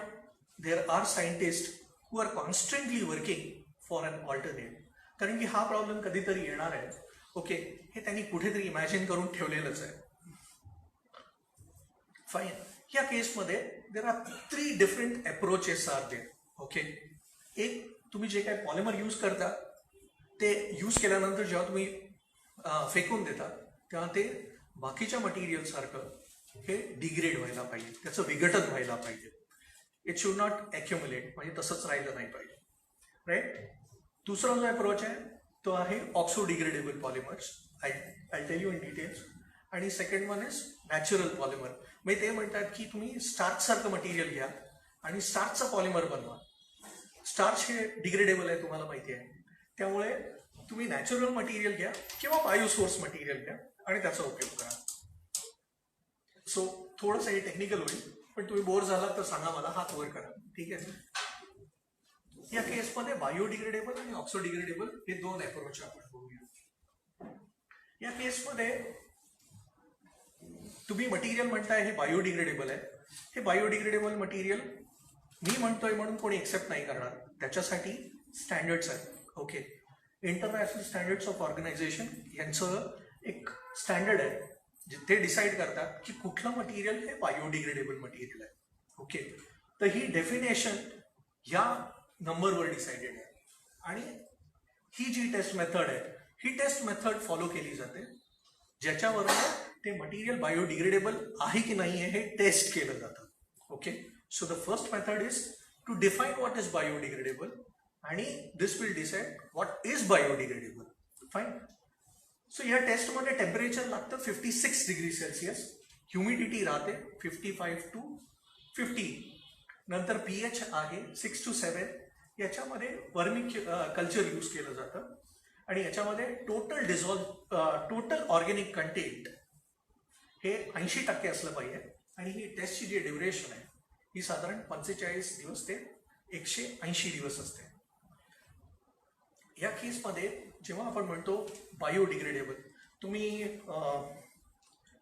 there are scientist who are constantly working for an alternate. कारण की हा प्रॉब्लेम कधीतरी येणार आहे ओके, हे त्यांनी कुठेतरी इमॅजिन करून ठेवलेलंच आहे. फाईन. या केसमध्ये there are 3 different approaches are there. Okay, एक, तुम्ही जे काय पॉलिमर यूज करता ते यूज केल्यानंतर जेव्हा तुम्ही फेकून देता तेव्हा ते बाकीच्या मटेरियल सारखं हे डिग्रेड व्हायला पाहिजे, त्याचं विघटन व्हायला पाहिजे. इट शुड नॉट ॲक्युम्युलेट, म्हणजे तसंच राहिलं नाही पाहिजे. राईट. दुसरा जो अप्रोच आहे तो आहे oxo degradable polymers. I tell you in details. आणि second one is natural polymer. म्हणजे ते म्हणतात की तुम्ही स्टार्च सारखं मटेरियल घ्या आणि स्टार्चचा पॉलिमर बनवा. स्टार्च हे डिग्रेडेबल आहे, तुम्हाला माहिती आहे. त्यामुळे तुम्ही नॅचरल मटेरियल घ्या किंवा बायोसोर्स मटेरियल घ्या आणि त्याचा उपयोग करा. सो थोडंसं हे टेक्निकल होईल, पण तुम्ही बोर झाला तर सांगा मला, हात वर करा. ठीक आहे. या केसमध्ये बायोडिग्रेडेबल आणि ऑक्सोडिग्रेडेबल हे 2 अप्रोच आपण बघूया. या केसमध्ये तुम्ही मटेरियल म्हणताय हे बायोडिग्रेडेबल आहे. हे बायोडिग्रेडेबल मटेरियल मी म्हणतोय म्हणून कोणी एक्सेप्ट नाही करणार. त्याच्यासाठी स्टँडर्ड्स आहेत. Okay, international standards of organization यांचं एक स्टँडर्ड आहे, जे ते डिसाईड करतात की कुठलं मटेरियल हे बायोडिग्रेडेबल मटेरियल आहे. ओके, तर ही डेफिनेशन या नंबरवर डिसाइडेड आहे. आणि ही जी टेस्ट मेथड आहे, ही टेस्ट मेथड फॉलो केली जाते, ज्याच्यावर ते मटेरियल बायोडिग्रेडेबल आहे की नाही आहे हे टेस्ट केलं जातं. Okay, so the first method is to define what is biodegradable आणि this will decide what is biodegradable. Fine. So या टेस्टमध्ये टेम्परेचर लागतं 56 डिग्री सेल्सिअस, ह्युमिडिटी राहते 55 to 50, नंतर pH आहे 6 to 7. याच्यामध्ये वर्मी कल्चर यूज केलं जातं आणि याच्यामध्ये टोटल ऑर्गॅनिक कंटेंट हे 80% असलं पाहिजे. आणि ही टेस्टची जी ड्युरेशन आहे ही साधारण 45 दिवस ते 180 दिवस असते. या केसमध्ये जेव्हा आपण म्हणतो बायोडिग्रेडेबल, तुम्ही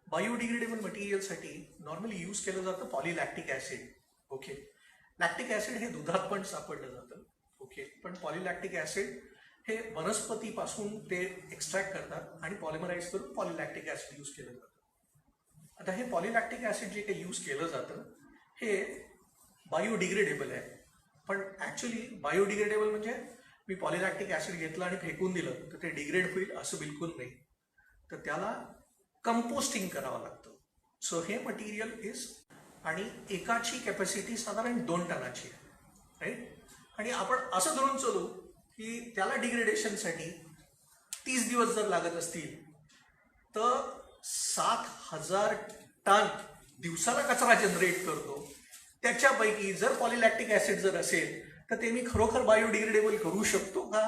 बायोडिग्रेडेबल मटेरियलसाठी नॉर्मली यूज केलं जातं पॉलिलॅक्टिक ॲसिड. ओके, लॅक्टिक ॲसिड हे दुधात पण सापडलं जातं. ओके, पण पॉलिलॅक्टिक ॲसिड हे वनस्पतीपासून ते एक्स्ट्रॅक्ट करतात आणि पॉलिमराईज करून पॉलिलॅक्टिक ॲसिड यूज केलं जातं. आता हे पॉलिलॅक्टिक ॲसिड जे काही यूज केलं जातं हे बायोडिग्रेडेबल आहे, पण ॲक्च्युली बायोडिग्रेडेबल म्हणजे मी पॉलिलॅक्टिक ॲसिड घेतलं आणि फेकून दिलं तर ते डिग्रेड होईल असं बिलकुल नाही. तर त्याला कंपोस्टिंग करावं लागतं. सो हे मटेरियल इज, आणि एकाची कॅपॅसिटी साधारण 2 टनाची आहे. राईट. आणि आपण असं धरून चालू की त्याला डिग्रेडेशनसाठी 30 दिवस जर लागत असतील तर 7,000 टन दिवसाला कचरा जनरेट करतो. त्याच्यापैकी जर पॉलिलॅक्टिक ॲसिड जर असेल तर ते मी खरोखर बायोडिग्रेडेबल करू शकतो का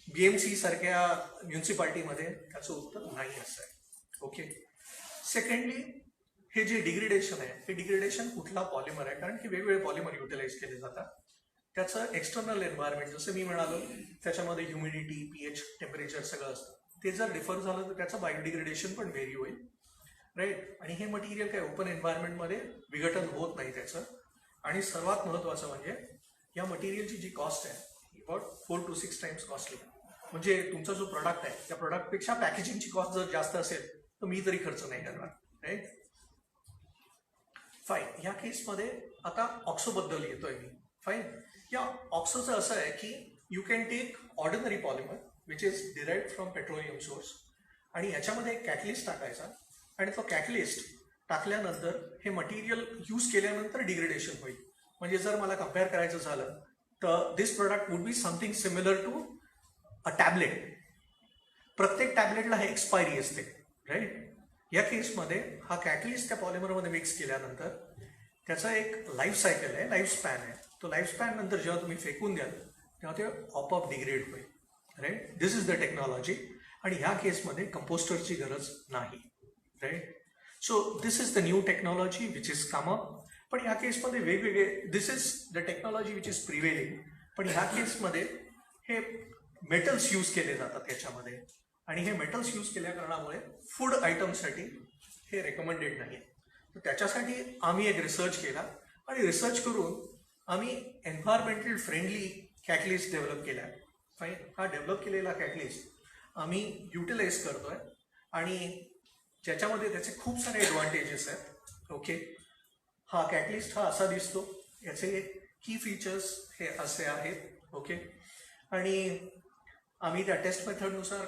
BMC सारख्या म्युन्सिपाल्टीमध्ये? त्याचं उत्तर नाही असं आहे. ओके, सेकंडली हे जे डिग्रेडेशन आहे हे डिग्रेडेशन कुठला पॉलिमर आहे, कारण की वेगवेगळे पॉलिमर युटिलाइज केले जातात. त्याचं एक्सटर्नल एन्व्हायरमेंट जसं मी म्हणालो त्याच्यामध्ये ह्युमिडिटी, pH, टेम्परेचर सगळं असतं. ते जर डिफर झालं तर त्याचं बायोडिग्रेडेशन पण व्हेरी होईल. राईट. आणि हे मटेरियल काय ओपन एन्व्हायरमेंटमध्ये विघटन होत नाही त्याचं. आणि सर्वात महत्त्वाचं म्हणजे या मटेरियलची जी कॉस्ट आहे अबाउट 4 to 6 times कॉस्टली. म्हणजे तुमचा जो प्रोडक्ट आहे त्या प्रोडक्टपेक्षा पॅकेजिंगची कॉस्ट जर जास्त असेल तर मी तरी खर्च नाही करणार. राईट. फाईन. ह्या केसमध्ये आता ऑक्सोबद्दल येतोय मी. फाईन. या ऑक्सोचं असं आहे की you can take ordinary polymer which is derived from petroleum source आणि याच्यामध्ये एक कॅटलिस्ट टाकायचा आणि तो कॅटलिस्ट टाकल्यानंतर हे मटेरियल यूज केल्यानंतर डिग्रेडेशन होईल. म्हणजे जर मला कम्पेअर करायचं झालं तर this product would be something similar to a tablet. प्रत्येक टॅबलेटला हे एक्सपायरी असते. राईट. या केसमध्ये हा कॅटलिस्ट त्या पॉलिमरमध्ये मिक्स केल्यानंतर त्याचा एक लाईफ सायकल आहे, लाईफ स्पॅन आहे. तो लाईफ स्पॅन नंतर जेव्हा तुम्ही फेकून द्याल तेव्हा ते ऑपअप डिग्रेड होईल. Right. This is the technology. आणि ह्या केसमध्ये कंपोस्टरची गरज नाही. Right. So this is the new technology which is come up. पण ह्या केसमध्ये वेगवेगळे, this is the technology which is prevailing. पण ह्या केसमध्ये हे मेटल्स यूज केले जातात याच्यामध्ये आणि हे मेटल्स यूज केल्या कारणामुळे फूड आयटमसाठी हे रेकमेंडेड नाही. तर त्याच्यासाठी आम्ही एक रिसर्च केला आणि रिसर्च करून आम्ही एन्व्हायरमेंटल फ्रेंडली कॅटलिस्ट डेव्हलप केला. फाईन. हा डेव्हलप केलेला कॅटलिस्ट आम्ही युटिलाइज करतोय आणि ज्याच्यामध्ये त्याचे खूप सारे ॲडव्हान्टेजेस आहेत. ओके, हा कॅटलिस्ट हा असा दिसतो, याचे की फीचर्स हे असे आहेत. ओके, आणि आम्ही त्या टेस्ट मेथडनुसार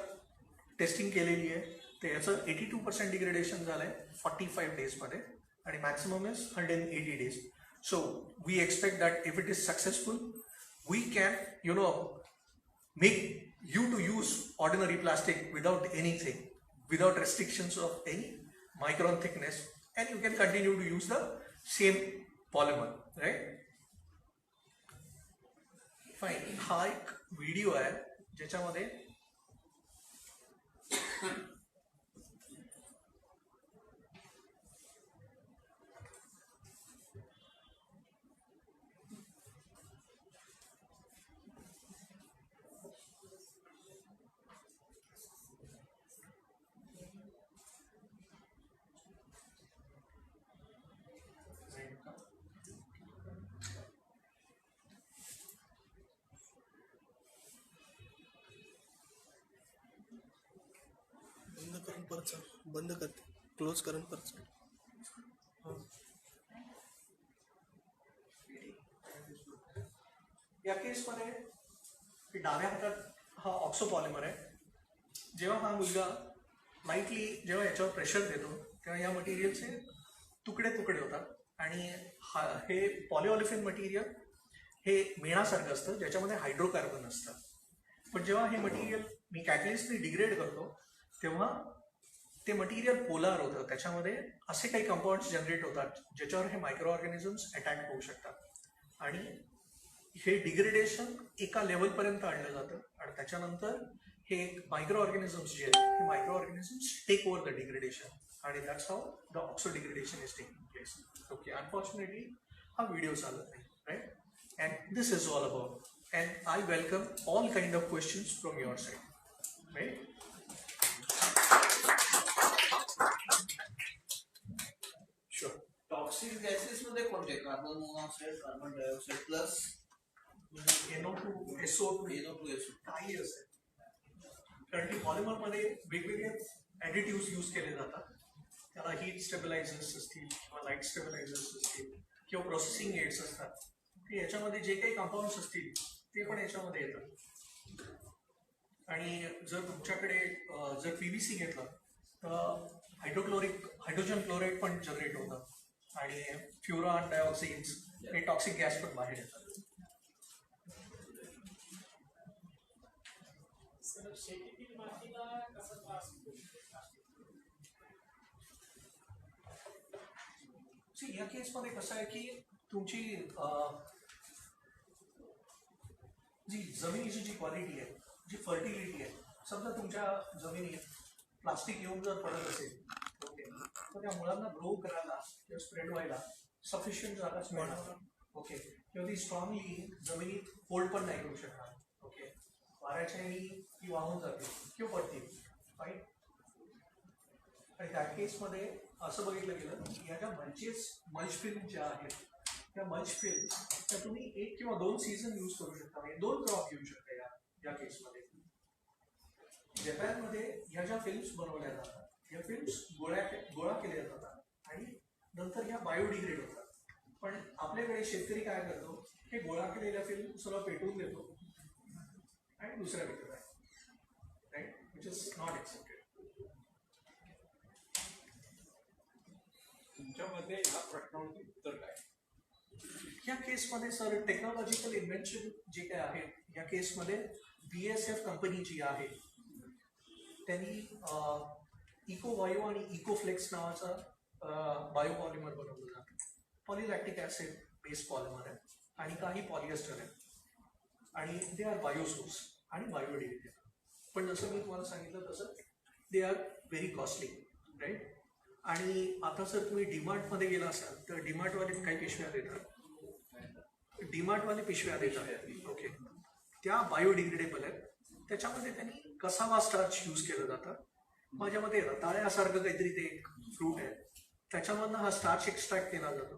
टेस्टिंग केलेली आहे. तर याचं 82% डिग्रेडेशन झालं आहे 45 डेजमध्ये आणि maximum is 180 days. So we expect that if it is successful, we can, make you to use ordinary plastic without anything, without restrictions of any micron thickness, and you can continue to use the same polymer, right? Fine. हा एक video आहे ज्याच्यामध्ये बंद करून परत चाल. बंद करते, क्लोज करून परत चाल. या केसमध्ये की डाव्या हातात हा ऑक्सो पॉलिमर आहे. जेव्हा हा मुलगा लाईटली जेव्हा याच्यावर प्रेशर देतो तेव्हा या मटेरियलचे तुकडे तुकडे होतात आणि हे पॉलिओलिफिन मटेरियल हे मेणासारखं असतं ज्याच्यामध्ये हायड्रोकार्बन असतं. पण जेव्हा हे मटेरियल मी कॅटलिस्टने डिग्रेड करतो तेव्हा ते मटेरियल पोलार होतं. त्याच्यामध्ये असे काही कंपाऊंड्स जनरेट होतात ज्याच्यावर हे मायक्रो ऑर्गॅनिझम्स अटॅक होऊ शकतात आणि हे डिग्रेडेशन एका लेवलपर्यंत आणलं जातं आणि त्याच्यानंतर हे मायक्रो ऑर्गॅनिझम्स जे आहेत हे micro organisms take over the degradation आणि that's how the oxo degradation is taking place. Okay, unfortunately हा व्हिडिओ चालत नाही, right? And this is all about and I welcome all kind of questions from your side, right? Sure. Toxic gases मध्ये कोणते? Carbon monoxide, carbon dioxide plus NO2, SO2, NO2SO. काही असेल. कारण की पॉलिमरमध्ये वेगवेगळे ॲडिटिव्स यूज केले जातात. त्याला हीट स्टेबिलायझर्स असतील किंवा लाईट स्टेबिलायझर्स असतील किंवा प्रोसेसिंग एड्स असतात. ते याच्यामध्ये जे काही कंपाऊंड्स असतील ते पण याच्यामध्ये येतात. आणि जर तुमच्याकडे जर PVC घेतलं तर हायड्रोजन क्लोराईड पण जनरेट होतं आणि फ्युरॉन डायऑक्साईड्स हे टॉक्सिक गॅस पण बाहेर येतात. शेतीतील मातीला कसा त्रास होतो? या केसमध्ये कसं आहे की तुमची जी जमिनीची जी क्वालिटी आहे, जी फर्टिलिटी आहे, समजा तुमच्या जमिनीत प्लास्टिक येऊन जर पडत असेल ओके, तर त्या मुळांना ग्रो करायला किंवा स्प्रेड व्हायला सफिशियंट जागाच मिळणार. ओके, किंवा ती स्ट्रॉंगली जमिनीत होल्ड पण नाही करू शकणार. ओके, वाऱ्याच्याही ती वाहून जाते किंवा पडते, फाईन. आणि त्या केसमध्ये असं बघितलं गेलं की ह्या ज्या मल्च फिल्म ज्या आहेत त्या मल्च फिल्म त्या तुम्ही 1 किंवा 2 सीझन यूज करू शकता, म्हणजे 2 क्रॉप घेऊ शकता या केसमध्ये. जपानमध्ये ह्या ज्या फिल्म्स बनवल्या जातात या फिल्म्स गोळा केल्या जातात आणि नंतर ह्या बायोडिग्रेड होतात. पण आपल्याकडे शेतकरी काय करतो, हे गोळा केलेल्या फिल्म सगळं पेटवून देतो आणि दुसऱ्या विकत आहे, right, which is not accepted. तुमच्यामध्ये या प्रश्नावरती उत्तर काय? या केसमध्ये सर टेक्नॉलॉजिकल इन्व्हेन्शन जे काय आहे या केसमध्ये BASF कंपनी जी आहे त्यांनी इकोबायो आणि इकोफ्लेक्स नावाचा बायोपॉलिमर बनवलं जातं. पॉलिलॅक्टिक ॲसिड बेस पॉलिमर आहे आणि काही पॉलिएस्टर आहे आणि दे आर बायोसोर्स आणि बायोडिग्रेडेबल. पण जसं मी तुम्हाला सांगितलं तसं they are very costly, right? आणि आता जर तुम्ही डीमार्टमध्ये गेला असाल तर डीमार्टवाले काही पिशव्या देतात, डीमार्टवाले पिशव्या देतात. ओके, त्या बायोडिग्रेडेबल आहेत. त्याच्यामध्ये त्यांनी कसावा स्टार्च यूज केलं जातं. माझ्यामध्ये रताळ्यासारखं काहीतरी ते एक फ्रूट आहे, त्याच्यामधनं हा स्टार्च एक्स्ट्रॅक्ट केला जातो.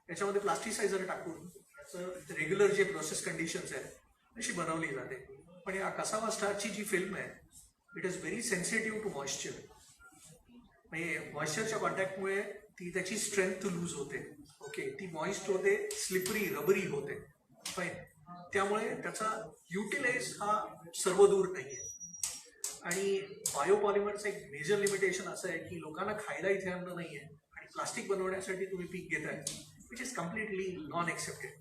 त्याच्यामध्ये प्लास्टिसायझर टाकून त्याचं रेग्युलर जे प्रोसेस कंडिशन्स आहेत अशी बनवली जाते. पण या कसावा स्टार्चची जी फिल्म आहे it is very sensitive to moisture. म्हणजे मॉइश्चरच्या कॉन्टॅक्टमुळे ती त्याची स्ट्रेंथ लूज होते. ओके, ती मॉइस्ट होते, स्लिपरी रबरी होते. फाईन. त्यामुळे त्याचा युटिलाइज हा सर्वदूर नाही आहे. आणि बायोपॉलिमरचं एक मेजर लिमिटेशन असं आहे की लोकांना खायला इथे अन्न नाही आहे आणि प्लास्टिक बनवण्यासाठी तुम्ही पीक घेताय, which is completely non accepted.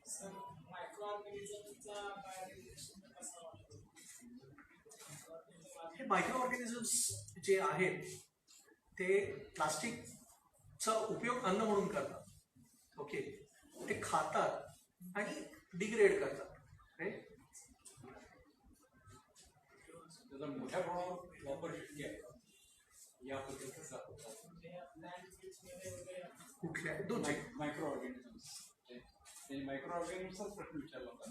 Sir micro ऑर्गॅनिझमचा बायोरेग्युलेशन कसा वाटतो? हे मायक्रो ऑर्गॅनिझम्स जे आहेत ते प्लास्टिकचा उपयोग अन्न म्हणून करतात. ओके, ते खातात आणि डिग्रेड करतात. राईट. त्याचा मोठ्या प्रमाणावर वापर शक्य आहे या पद्धतीचा लँडफिल्समध्ये वगैरे कुठल्या दोन मायक्रो ऑर्गॅनिझम्स, त्यांनी मायक्रो ऑर्गॅनिझमचाच प्रश्न विचारला होता.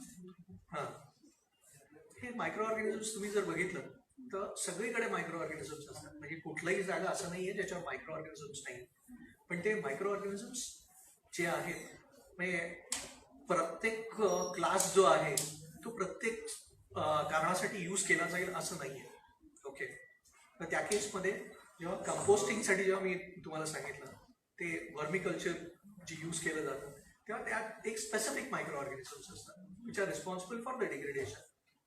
हां, हे मायक्रो ऑर्गॅनिझम्स तुम्ही जर बघितलं तर सगळीकडे मायक्रो ऑर्गॅनिझम्स असतात. म्हणजे कुठलाही जागा असं नाहीये ज्याच्यावर मायक्रो ऑर्गॅनिझम्स नाही. पण ते मायक्रो ऑर्गॅनिझम्स जे आहेत म्हणजे प्रत्येक क्लास जो आहे तो प्रत्येक कारणासाठी यूज केला जाईल असं नाहीये. ओके, तर त्या केसमध्ये जेव्हा कंपोस्टिंगसाठी जेव्हा मी तुम्हाला सांगितलं ते वर्मिकल्चर जे यूज केलं जातं तेव्हा त्यात एक स्पेसिफिक मायक्रो ऑर्गॅनिझम्स असतात which are responsible for the degradation,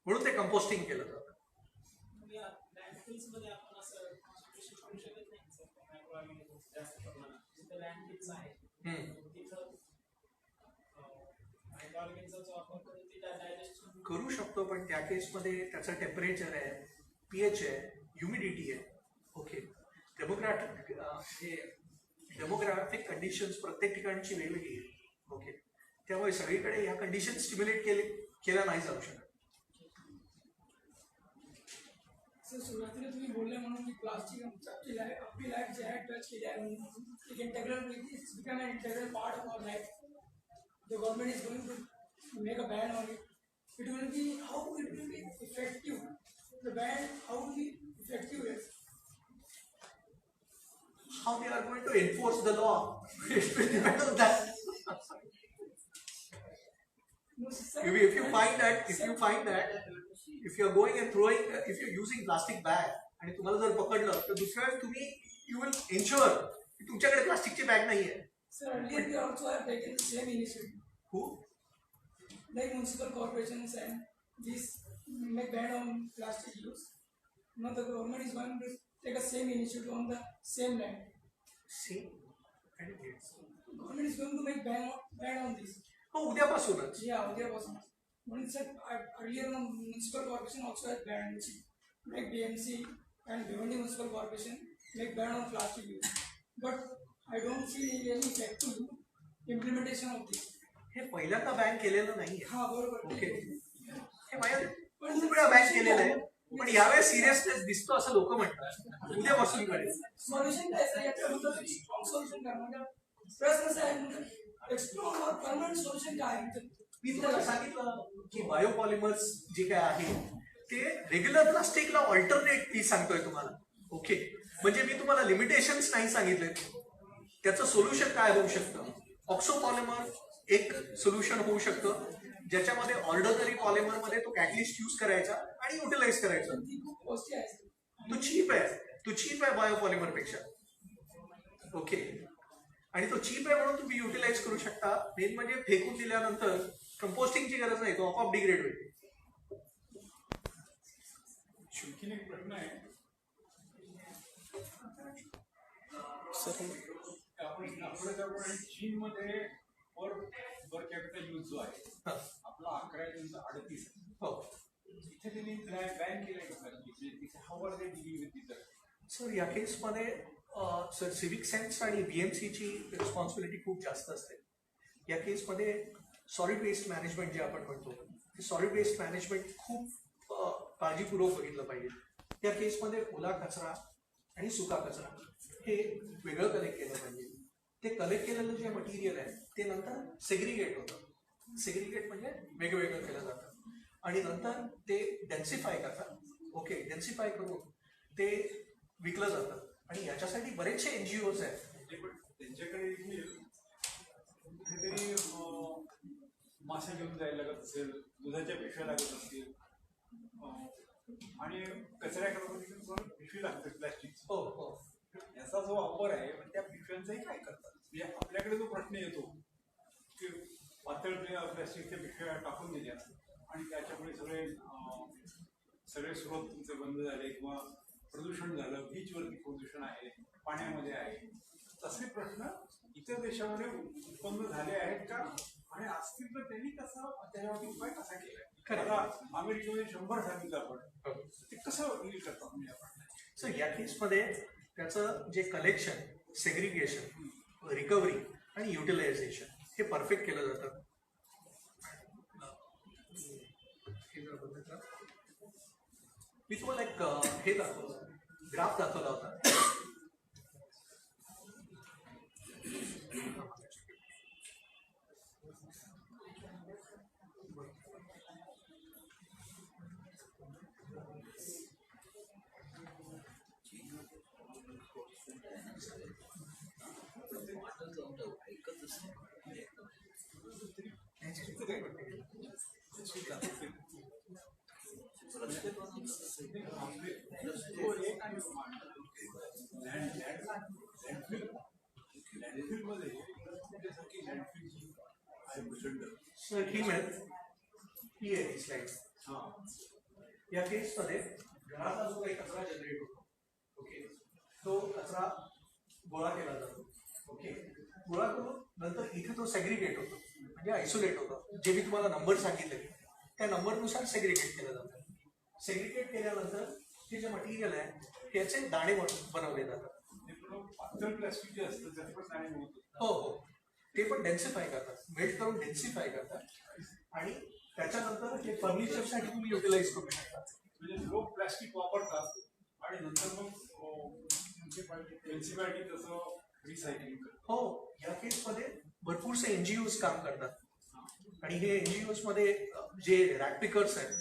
म्हणून ते कंपोस्टिंग केलं जातं. लँडफिल्समध्ये आपण असं कॉन्सन्ट्रेशन करू शकत नाही सर, मायक्रो ऑर्गॅनिझम जास्त प्रमाणात जिथं लँडफिल्स आहे तिथं मायक्रो ऑर्गॅनिझमचा वापर करून ते डायजेशन करू शकतो. पण त्या केसमध्ये त्याचं टेम्परेचर आहे, pH आहे, ह्युमिडिटी आहे. ओके, डेमोग्राफिक कंडिशन्स प्रत्येक ठिकाणची वेगवेगळी आहे. ओके, त्यामुळे सगळीकडे ह्या कंडिशन स्टिम्युलेट केल्या नाही जाऊ शकत. सर सुरुवातीला तुम्ही बोलले म्हणून की प्लास्टिक आपली लाईफ जे आहे टच केली आहे म्हणून एक integral become an integral part of our life. The government is going to make a ban on it. It will be how it will be effective. The ban how will be effective is How they are going to enforce the law? It will depend on that. If you find that, if you are going and throwing, if you are using plastic bag आणि तुम्हाला जर पकडलं तर दुसऱ्या वेळेस तुम्ही you will ensure की तुमच्याकडे प्लास्टिकची बॅग नाहीये. Sir, earlier we also have taken the same initiative. Who? Like municipal corporations and these make ban on plastic use. Now the government is going to take a same initiative on the same land. See? I didn't get it. Government is going to make ban on this. हो, उद्यापासूनच. Yeah, udyapasana. One said earlier the municipal corporation also has banned which like BMC and Bhiwandi municipal corporation make ban on plastic use. But I don't see any effective implementation of this. हे पहिल्यांदा ban केलेलं नाहीये. हा बरोबर. Okay, हे माझ्या खूप वेळा बॅन केलेलं आहे. पण यावेळेस सिरियसनेस दिसतो असं लोक म्हणतात. उद्यापासून करेल. सोल्युशन काय सर याच्याबद्दल स्ट्रॉंग सोल्युशन काय म्हणजे प्रश्न आहे एक्सप्लोर परमनंट सोल्युशन काय आहे. मी तुम्हाला सांगितलं की बायोपॉलिमर्स जे काय आहे ते रेग्युलर प्लास्टिकला ऑल्टरनेट मी सांगतोय तुम्हाला. ओके, म्हणजे मी तुम्हाला लिमिटेशन्स नाही सांगितले. त्याचं सोल्युशन काय होऊ शकतं. ऑक्सोपॉलिमर एक सोल्युशन होऊ शकतं ज्याच्यामध्ये ऑर्डनरी पॉलिमरमध्ये तो कॅटलिस्ट यूज करायचा आणि युटिलाइज करायचा. तो चीप आहे बायोपॉलिमर पेक्षा. ओके, आणि तो चीप आहे म्हणून तुम्ही युटिलाइज करू शकता. मेन म्हणजे फेकून दिल्यानंतर कंपोस्टिंगची गरज नाही, तो आपोआप डिग्रेड होईल. आणखीन एक प्रश्न आहे सर, आपण चीनमध्ये पर कॅपिटल यूज जो आहे आपला 11.38 हो इथे त्यांनी बॅन केलंय का sir. How are they dealing with this. Sir या केसमध्ये सर सिव्हिक सेन्स आणि बीएमसीची रिस्पॉन्सिबिलिटी खूप जास्त असते. या केसमध्ये सॉलिड वेस्ट मॅनेजमेंट जे आपण म्हणतो ते सॉलिड वेस्ट मॅनेजमेंट खूप काळजीपूर्वक बघितलं पाहिजे. या केसमध्ये ओला कचरा आणि सुका कचरा हे वेगळं कलेक्ट केलं पाहिजे. ते कलेक्ट केलेलं जे मटेरियल आहे ते नंतर सेग्रिगेट होतं. सेग्रिगेट म्हणजे वेगवेगळं केलं जातं आणि नंतर ते डेन्सिफाय करतात. ओके, डेन्सिफाय करून ते विकलं जातं आणि याच्यासाठी बरेचसे NGOs आहेत. त्यांच्याकडे कुठेतरी मासे घेऊन जायला लागत असेल, दुधाच्या पिशव्या लागत असतील, आणि कचऱ्या करताना पिशवी लागते प्लॅस्टिकची. हो हो याचा जो वापर आहे पण त्या पिशव्यांचाही काय करतात म्हणजे आपल्याकडे जो प्रश्न येतो की पातळ प्लॅस्टिकच्या पिशव्या टाकून दिल्या आणि त्याच्यामुळे सगळे स्रोत तुमचे बंद झाले किंवा प्रदूषण झालं, बीचवरती प्रदूषण आहे, पाण्यामध्ये आहे. तसे प्रश्न इतर देशामध्ये उत्पन्न झाले आहेत का आणि असतील तर त्यांनी त्याच्यावरती उपाय कसा केला? आता अमेरिकेमध्ये 100 सांगितलं आपण, ते कसं डील करतात म्हणजे आपण? सर या केसमध्ये त्याचं जे कलेक्शन, सेग्रिगेशन, रिकव्हरी आणि युटिलायझेशन हे परफेक्ट केलं जातं. मी तुम्हाला एक हे दाखवलं, ग्राफ दाखवला होता. सर ही आहे ती स्लाइड. या केसमध्ये घराचा जो काही कचरा जनरेट होतो, ओके, तो कचरा गोळा केला जातो. ओके, गोळा करून नंतर इथे तो सेग्रिगेट होतो म्हणजे आयसोलेट होतो. जे मी तुम्हाला नंबर सांगितले त्या नंबरनुसार सेग्रिगेट केलं जातं. सेग्रिगेट केल्यानंतर हे जे मटेरियल आहे त्याचे दाणे बनवले जातात. पातळ प्लॅस्टिक जे असतं त्याचे पण दाणे बनवतात. हो हो, ते पण डेन्सिफाय करतात, मेल्ट करून डेन्सिफाय करतात आणि त्याच्यानंतर हे फर्निचरसाठी तुम्ही युटिलाइज करू शकता. म्हणजे लोक प्लॅस्टिक वापरतात आणि नंतर मग म्युन्सिपालिटी तसं रिसायकलिंग करतात. हो, या केसमध्ये भरपूरसे एनजीओज काम करतात आणि हे एनजीओज मध्ये जे रॅक पिकर्स आहेत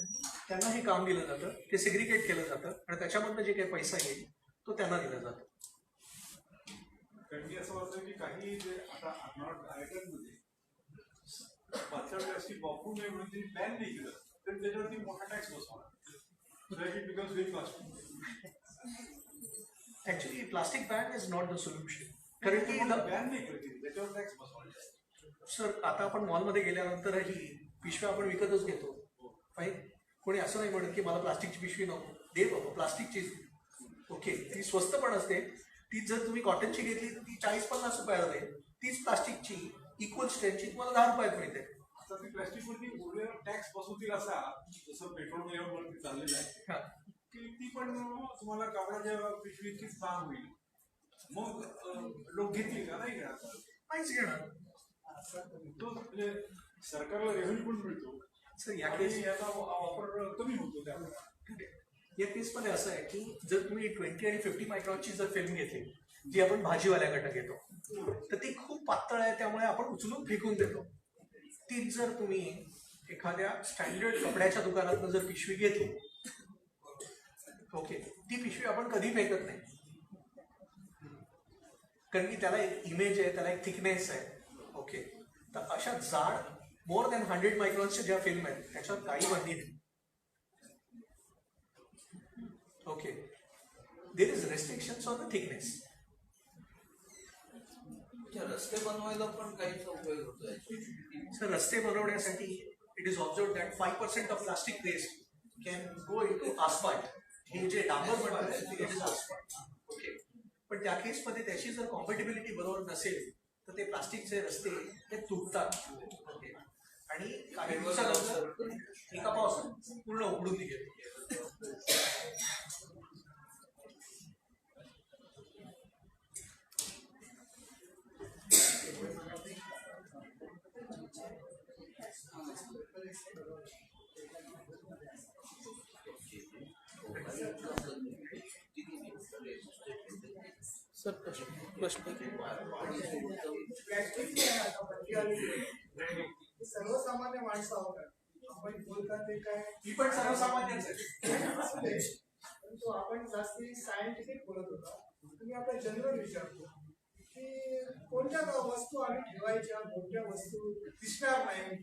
त्यांना हे काम दिलं जातं. ते सेग्रिगेट केलं जातं आणि त्याच्यामधनं जे काही पैसा येईल तो त्यांना दिला जातो. कारण की असं वाटतं की काही जे आता आयटममध्ये पातळ प्लॅस्टिक वापरू नये म्हणून त्यांनी बॅन नाही केलं तर त्याच्यावरती मोठा टॅक्स बसवणार. It becomes very costly. Actually plastic ban is not the solution. कारण की बॅन नाही करतील, त्याच्यावर टॅक्स बसवणार. सर आता आपण मॉलमध्ये गेल्यानंतरही पिशव्या आपण विकतच घेतो. कोणी असं नाही म्हणत की मला प्लास्टिकची पिशवी नको, दे बाबा प्लास्टिकचीच. ओके, ती स्वस्त पण असते. ती जर तुम्ही कॉटनची घेतली तर ती 40-50 रुपयाला जाईल. तीच प्लास्टिकची इक्वल स्ट्रेंथची तुम्हाला 10 रुपयात मिळते. आता ती प्लॅस्टिकवरती उरलेला टॅक्स बसवतील असा जसं पेट्रोल वरती चाललेलं आहे की ती पण तुम्हाला कापडाच्या पिशवीतलीच काम होईल. मग लोक घेतील का? नाही घेणार. नाहीच घेणार. तो म्हणजे सरकारला रेव्हेन्यू पण मिळतो. सर या केस याचा वापर कमी होतो त्यामुळे. या केसमध्ये असं आहे की जर तुम्ही 20 आणि 50 मायक्रॉनची जर फिल्म घेतली जी आपण भाजीवाल्याकडनं घेतो तर ती खूप पातळ आहे, त्यामुळे आपण उचलून फेकून देतो. तीच जर तुम्ही एखाद्या स्टँडर्ड कपड्याच्या दुकानातनं जर पिशवी घेतली, ओके, ती पिशवी आपण कधी फेकत नाही. कारण की त्याला एक इमेज आहे, त्याला एक थिकनेस आहे. ओके, तर अशा जाड मोर दॅन 100 मायक्रॉन्सच्या ज्या फिल्म आहेत त्याच्यावर काही बंदी नाही. Okay, there is restrictions on the thickness. रस्ते बनवायला पण काहीच उपयोग होतोय. सर रस्ते बनवण्यासाठी it is observe that 5% of plastic waste can go in to asphalt. हे जे डांबर म्हणतात इट इज आसफाल्ट. ओके, पण त्या केसमध्ये त्याची जर कॉम्पॅटिबिलिटी बरोबर नसेल तर ते प्लास्टिकचे रस्ते ते तुटतात. ओके, आणि काही दिवसानंतर एका पावसात पूर्ण उघडून निघेल. सर प्रश्न सर्वसामान्य माणसं आहोत आपण बोलतात ते काय ही पण सर्वसामान्यच आहे. परंतु आपण जास्ती सायंटिफिक बोलत होता. तुम्ही आपल्या जनरल विचारतो की कोणत्या वस्तू आम्ही ठेवायच्या, कोणत्या वस्तू दिसणार नाही,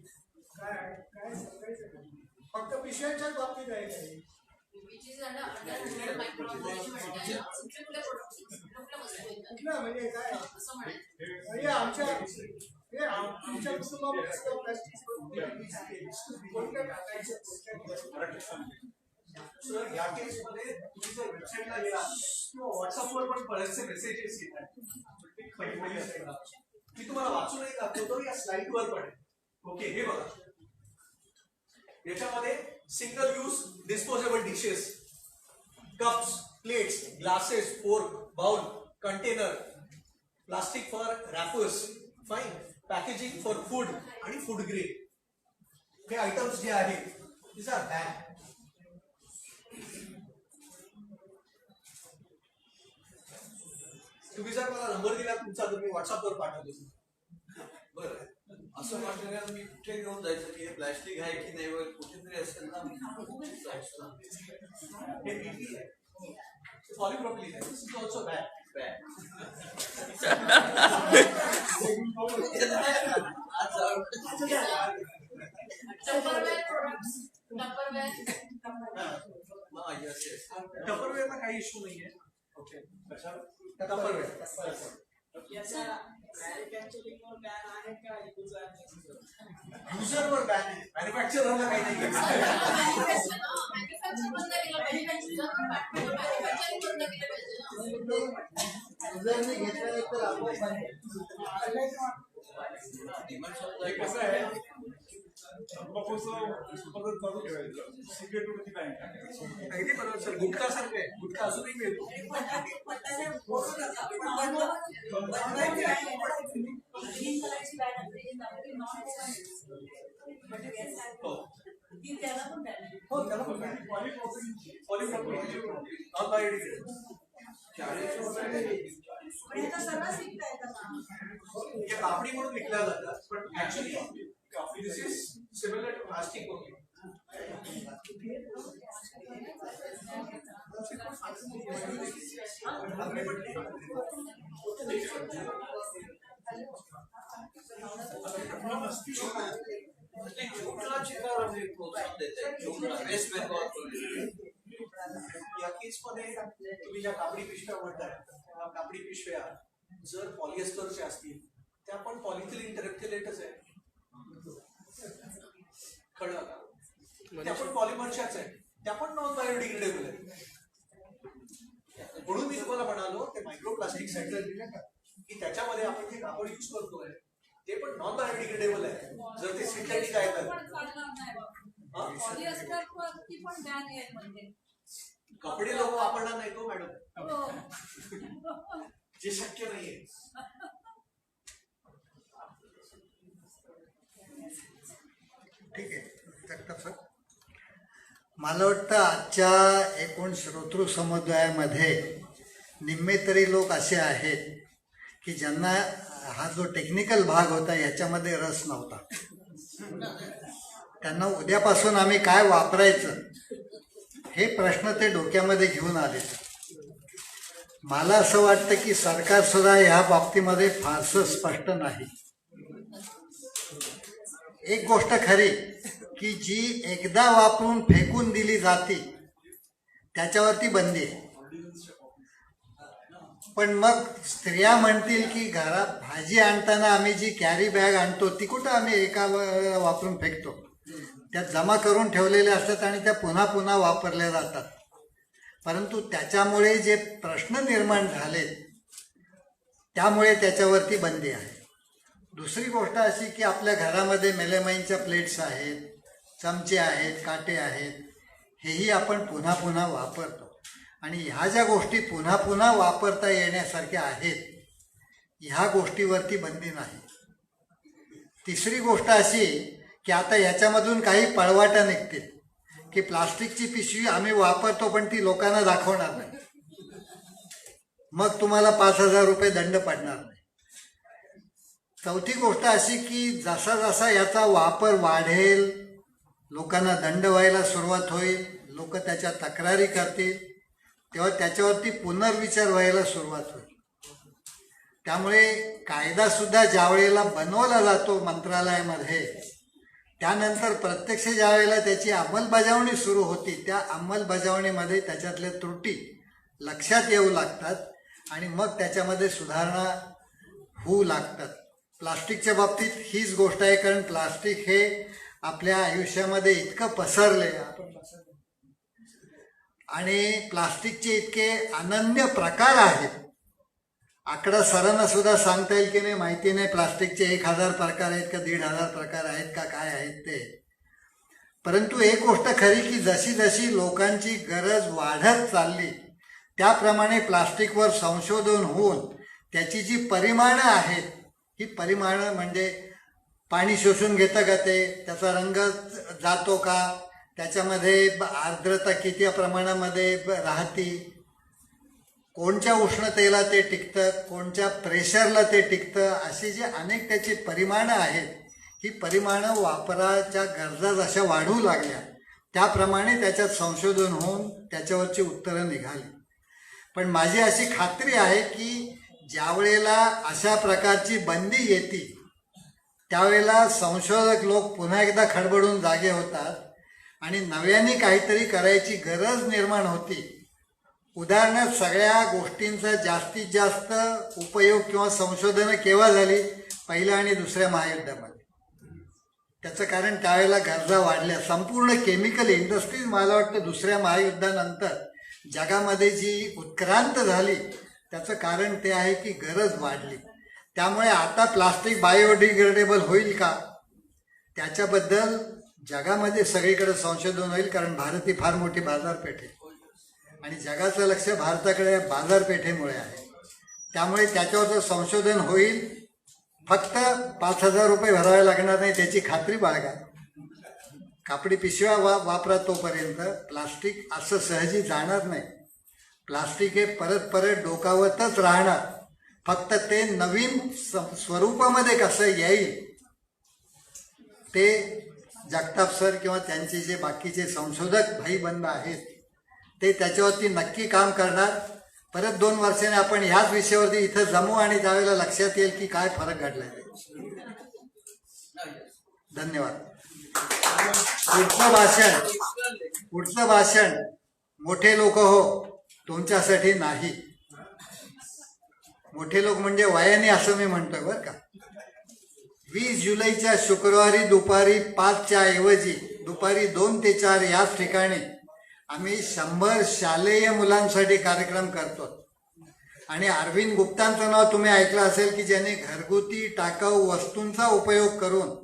काय काय सांगायचं. फक्त पिशव्यांच्याच बाबतीत आहे काही. which is under 100 microbiology म्हणतात ना, कुठल्या कुठल्या वस्तू येतात कुठलं म्हणजे काय असं म्हणायचं. म्हणजे आमच्या कुटुंबामध्ये सगळं प्लास्टिक कोणत्या टाकायचं सर या केसमध्ये तुम्ही जर वेबसाईटला गेला किंवा व्हॉट्सअपवर पण बरेचसे मेसेजेस येतात मी तुम्हाला वाचून एक दाखवतो या स्लाइडवर पण ओके हे बघा याच्यामध्ये single use disposable dishes cups plates glasses fork bowl container plastic for wrappers fine packaging for food आणि फूड ग्रेड हे आयटम्स जे आहेत दिस आर बॅन तुम्ही जर मला नंबर दिला तुमचा तर मी व्हॉट्सअपवर पाठवतो बरं असं मटेरियल मी कुठे घेऊन जायचं की हे प्लॅस्टिक आहे की नाही वगैरे कुठेतरी असेल ना हे PP आहे पॉलिप्रॉपिलीन आहे this is also ban Tupperware products, Tupperware. टपरवेअरला काही इश्यू नाहीये ओके टपरवेअर याचा मॅन्युफॅक्चरिंगवर बॅन आहे का युजरवर बॅन आहे मॅन्युफॅक्चररला काही नाही Manufacture बंद केलं पाहिजे का user वर manufacturing बंद केलं पाहिजे ना. युजरने घेतल्यानंतर आपण कसं आहे तंबाखूचं उत्पादन चालू ठेवायचं सिगरेटवरती नाही टाकायचं. अगदी बरोबर सर गुटखा सारखं आहे गुटखा अजूनही मिळतो Green colorची bag असते, जी दाखवते हो ती त्याला पण ban आहे. हो त्याला पण पॉलिप्रॉपिलीन नॉन बायोडिग्रेडेबल पण आता सर्वच विकता येतात ना. या कापडी म्हणून विकल्या जातात पण actually this is similar to plastic okay कुठला चित्राला म्हणजे प्रोत्साहन देते वेस्ट बेंगॉल या केसमध्ये तुम्ही ज्या कापडी पिशव्या म्हणताय त्या कापडी पिशव्या जर पॉलिएस्टरच्या असतील त्या पण पॉलिथिलीन टरक्टिलेटच आहे कळलं का त्या पण पॉलिमरच्याच आहे त्या पण नॉन बायोडिग्रेडेबल आहे म्हणून मी तुम्हाला म्हणालो ते मायक्रोप्लास्टिक सेंटर की त्याच्यामध्ये आपण जे कापड यूज करतोय ते पण नॉन बायोडिग्रेडेबल आहे जर ते सिंथेटिक आहे तर पण चालणार नाही बाबा. Polyester वरती पण ban आहे म्हणजे. कपडे लोक वापरणार नाही तो मॅडम हो. जे शक्य नाहीये ठीक आहे जगताप सर मला वाटतं आजच्या एकूण श्रोतृ समुदायामध्ये निम्मे तरी लोक असे आहेत की ज्यांना हा जो टेक्निकल भाग होता याच्यामध्ये रस नव्हता त्यांना उद्यापासून आम्ही काय वापरायचं हे प्रश्न ते डोक्यामध्ये घेऊन आले मला असं वाटतं की सरकार सुद्धा ह्या बाबतीमध्ये फारसं स्पष्ट नाही एक गोष्ट खरी की जी एकदा वापरून फेकून दिली जाते त्याच्यावरती बंदी आहे पण मग स्त्रिया म्हणतील की घरात भाजी आणताना आम्ही जी कॅरी बॅग आणतो ती कुठं आम्ही एका वापरून फेकतो त्या जमा करून ठेवलेल्या असतात आणि त्या पुन्हा पुन्हा वापरल्या जातात परंतु त्याच्यामुळे जे प्रश्न निर्माण झाले त्यामुळे त्याच्यावरती बंदी आहे दुसरी गोष्ट अशी की आपल्या घरामध्ये मेलेमाईनच्या प्लेट्स आहेत चमचे आहेत काटे आहेत हेही आपण पुन्हा पुन्हा वापरतो आणि ह्या ज्या गोष्टी पुन्हा पुन्हा वापरता येण्यासारख्या आहेत ह्या गोष्टीवरती बंदी नाही तिसरी गोष्ट अशी की आता याच्यामधून काही पळवाटा निघतील की प्लास्टिकची पिशवी आम्ही वापरतो पण ती लोकांना दाखवणार नाही मग तुम्हाला 5,000 रुपये दंड पडणार नाही चौथी गोष्ट अशी की जसा जसा याचा वापर वाढेल लोकांना दंड व्हायला सुरुवात होईल लोक त्याच्या तक्रारी करतील तेव्हा त्याच्यावरती पुनर्विचार व्हायला सुरुवात होईल त्यामुळे कायदासुद्धा ज्या वेळेला बनवला जातो मंत्रालयामध्ये त्यानंतर प्रत्यक्ष ज्या वेळेला त्याची अंमलबजावणी सुरू होती त्या अंमलबजावणीमध्ये त्याच्यातल्या त्रुटी लक्षात येऊ लागतात आणि मग त्याच्यामध्ये सुधारणा होऊ लागतात. प्लास्टिकच्या बाबतीत हीच गोष्ट आहे, कारण प्लास्टिक हे आपल्या आयुष्यामध्ये इतकं पसरले आणि प्लास्टिकचे इतके अनन्य प्रकार आहेत. आकडा सरांना सुद्धा सांगता येईल की नाही माहिती नाही, प्लास्टिकचे 1000 प्रकार आहेत का 1500 प्रकार आहेत का काय आहेत ते. परंतु एक गोष्ट खरी की जशी जशी लोकांची गरज वाढत चालली त्याप्रमाणे प्लास्टिकवर संशोधन होऊन त्याची जी परिमाणं आहेत, ही परिमाणं म्हणजे पाणी शोषून घेतं का ते, त्याचा रंग जातो का, त्याच्यामध्ये आर्द्रता किती प्रमाणामध्ये राहती, कोणत्या उष्णतेला ते टिकतं, कोणत्या प्रेशरला ते टिकतं, अशी जी अनेक त्याची परिमाणं आहेत, ही परिमाणं वापराच्या गरजा जशा वाढू लागल्या त्याप्रमाणे त्याच्यात संशोधन होऊन त्याच्यावरची उत्तरं निघाली. पण माझी अशी खात्री आहे की ज्या वेळेला अशा प्रकारची बंदी येते त्यावेळेला संशोधक लोक पुन्हा एकदा खडबडून जागे होतात आणि नव्याने काहीतरी करायची गरज निर्माण होती. उदाहरणार्थ सगळ्या गोष्टींचा जास्तीत जास्त उपयोग किंवा संशोधनं केव्हा झाली, पहिल्या आणि दुसऱ्या महायुद्धामध्ये. त्याचं कारण त्यावेळेला गरजा वाढल्या. संपूर्ण केमिकल इंडस्ट्रीज मला वाटतं दुसऱ्या महायुद्धानंतर जगामध्ये जी उत्क्रांत झाली त्याचं कारण ते आहे की गरज वाढली. त्यामुळे आता प्लास्टिक बायोडिग्रेडेबल होईल का त्याच्याबद्दल जगामध्ये सगळीकडे संशोधन होईल, कारण भारत ही फार मोठी बाजारपेठ आहे आणि जगाचं लक्ष भारताकडे बाजारपेठेमुळे आहे. त्यामुळे त्याच्यावरचं संशोधन होईल. फक्त 5000 रुपये भरावे लागणार नाही त्याची खात्री बाळगा. कापडी पिशव्या वापरा तोपर्यंत प्लास्टिक असं सहजी जाणार नाही. प्लास्टिक हे परत परत डोकावतच राहणार. फक्त ते नवीन स्वरूपामध्ये कसं येईल ते जगताप सर किंवा त्यांचे जे बाकीचे संशोधक भाईबंद आहेत ते त्याच्यावरती नक्की काम करणार. परत 2 वर्षांनी आपण ह्याच विषयावरती इथं जमू आणि त्यावेळेला लक्षात येईल की काय फरक घडलाय. धन्यवाद. पुढचं भाषण मोठे लोक हो, तुमच्यासाठी नाही. मोठे लोक म्हणजे वयाने असं मी म्हणतोय बरं का. 20 जुलैच्या शुक्रवारी दुपारी 5च्या ऐवजी दुपारी 2 ते 4 याच ठिकाणी आम्ही 100 शालेय मुलांसाठी कार्यक्रम करतो. आणि अरविंद गुप्तांचं नाव तुम्ही ऐकलं असेल की ज्याने घरगुती टाकाऊ वस्तूंचा उपयोग करून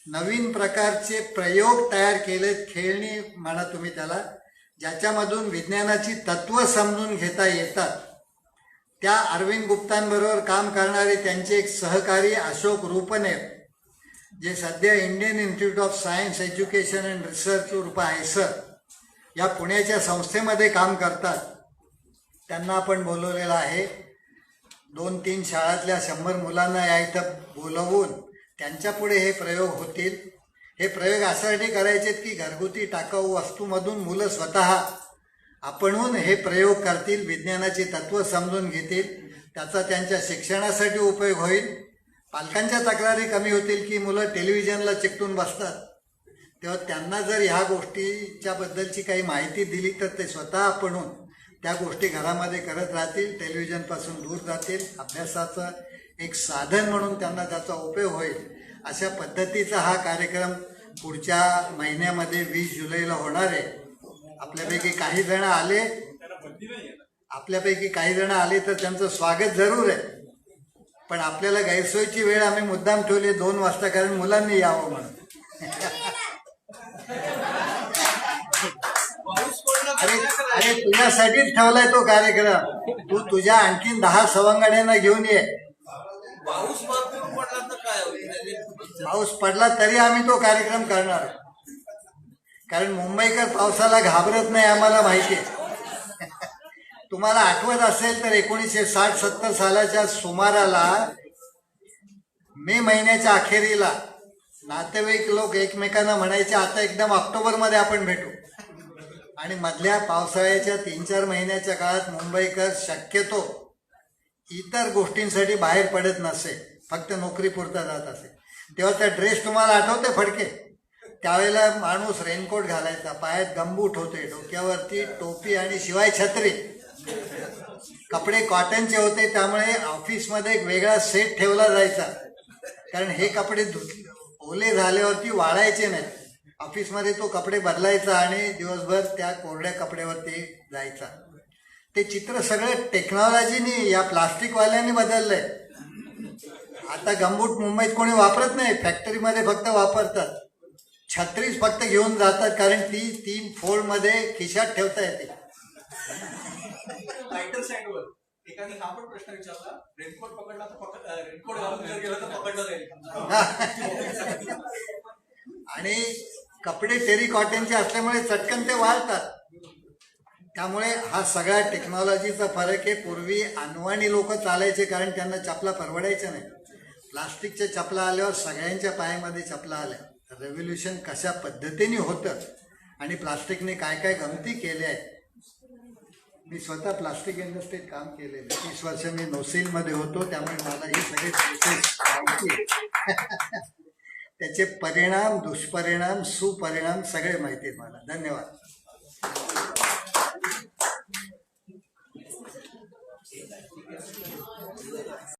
नवीन प्रकारचे प्रयोग तयार केलेत, खेळणी म्हणा तुम्ही त्याला, ज्याच्यामधून विज्ञानाची तत्व समजून घेता येतात. त्या अरविंद गुप्तांबरोबर काम करणारे त्यांचे एक सहकारी अशोक रूपनेर, जे सध्या Indian institute of science education and research उर्फ आयसर या पुण्याच्या संस्थेमध्ये काम करतात. त्यांना आपण बोलवलेलं आहे. 2-3 शाळातल्या 100 मुलांना या इथं बोलवून त्यांच्यापुढे हे प्रयोग होतील. हे प्रयोग अशासाठी करायचे की घरगुती टाकाऊ वस्तूमधून मुलं स्वतः आपणहून हे प्रयोग करतील, विज्ञानाची तत्व समजून घेतील, त्याचा त्यांच्या शिक्षणासाठी उपयोग होईल. पालकांच्या तक्रारी कमी होतील की मुलं टेलिव्हिजनला चिकटून बसतात, तेव्हा त्यांना जर ह्या गोष्टीच्या बद्दलची काही माहिती दिली तर ते स्वतः आपणहून त्या गोष्टी घरामध्ये करत राहतील, टेलिव्हिजनपासून दूर जातील. अभ्यासाचं एक साधन म्हणून त्यांना त्याचा उपयोग होईल. अशा पद्धतीचा हा कार्यक्रम पुढच्या महिन्यामध्ये 20 जुलैला होणार आहे. आपल्यापैकी काही जण आले तर त्यांचं स्वागत जरूर आहे. पण आपल्याला गैरसोयीची वेळ आम्ही मुद्दाम ठेवली 2 वाजता, कारण मुलांनी यावं म्हणून. अरे तुझ्यासाठीच ठेवलाय तो कार्यक्रम. तू तुझ्या आणखीन 10 सवंगड्यांना घेऊन ये. पाऊस भरपूर पडला तर काय होईल? पाऊस पडला तरी आम्ही तो कार्यक्रम करणार, कारण मुंबईकर पावसाला घाबरत नाही, आम्हाला माहिती आहे. तुम्हाला आठवत असेल तर 1960-70 सालाच्या सुमाराला मे महिन्याच्या अखेरीला नातेवाईक लोक एकमेकांना म्हणायचे आता एकदम ऑक्टोबरमध्ये आपण भेटू. आणि मधल्या पावसाळ्याच्या 3-4 महिन्याच्या काळात मुंबईकर शक्यतो इतर गोष्टींसाठी बाहेर पडत नसे, फक्त नोकरीपुरता जात असे. तेव्हा त्या ड्रेस तुम्हाला आठवते फडके, त्यावेळेला माणूस रेनकोट घालायचा, पायात गंबूट होते, डोक्यावरती टोपी आणि शिवाय छत्री. कपडे कॉटनचे होते, त्यामुळे ऑफिसमध्ये एक वेगळा सेट ठेवला जायचा, कारण हे कपडे ओले झाल्यावरती वाळायचे नाही. ऑफिसमध्ये तो कपडे बदलायचा आणि दिवसभर त्या कोरड्या कपड्यावरती जायचा. ते चित्र सगळं टेक्नॉलॉजीनी या प्लास्टिकवाल्यांनी बदललंय. आता गंबूट मुंबईत कोणी वापरत नाही, फॅक्टरीमध्ये फक्त वापरतात. छत्रीच फक्त घेऊन जातात, कारण ती 3 फोल्डमध्ये खिशात ठेवता येते. लायटर साईडवर एकाने हा पण प्रश्न विचारला, रेनकोट पकडला तर रेनकोट घालून जर गेलं तर पकडलं जाईल. आणि कपडे टेरी कॉटनचे असल्यामुळे चटकन ते वाळतात. त्यामुळे हा सगळा टेक्नॉलॉजीचा फरक आहे. पूर्वी अनवाणी लोक चालायचे, कारण त्यांना चपला परवडायच्या नाही. प्लास्टिकच्या चपला आल्यावर सगळ्यांच्या पायामध्ये चपला आल्या. रेव्होल्युशन कशा पद्धतीने होतं आणि प्लास्टिकने काय काय गमती केल्या आहेत. मी स्वतः प्लास्टिक इंडस्ट्रीत काम केलेलं. 30 वर्ष मी नोसेलमध्ये होतो, त्यामुळे मला हे सगळे प्रोसेस माहिती त्याचे परिणाम, दुष्परिणाम, सुपरिणाम सगळे माहिती आहेत मला. धन्यवाद.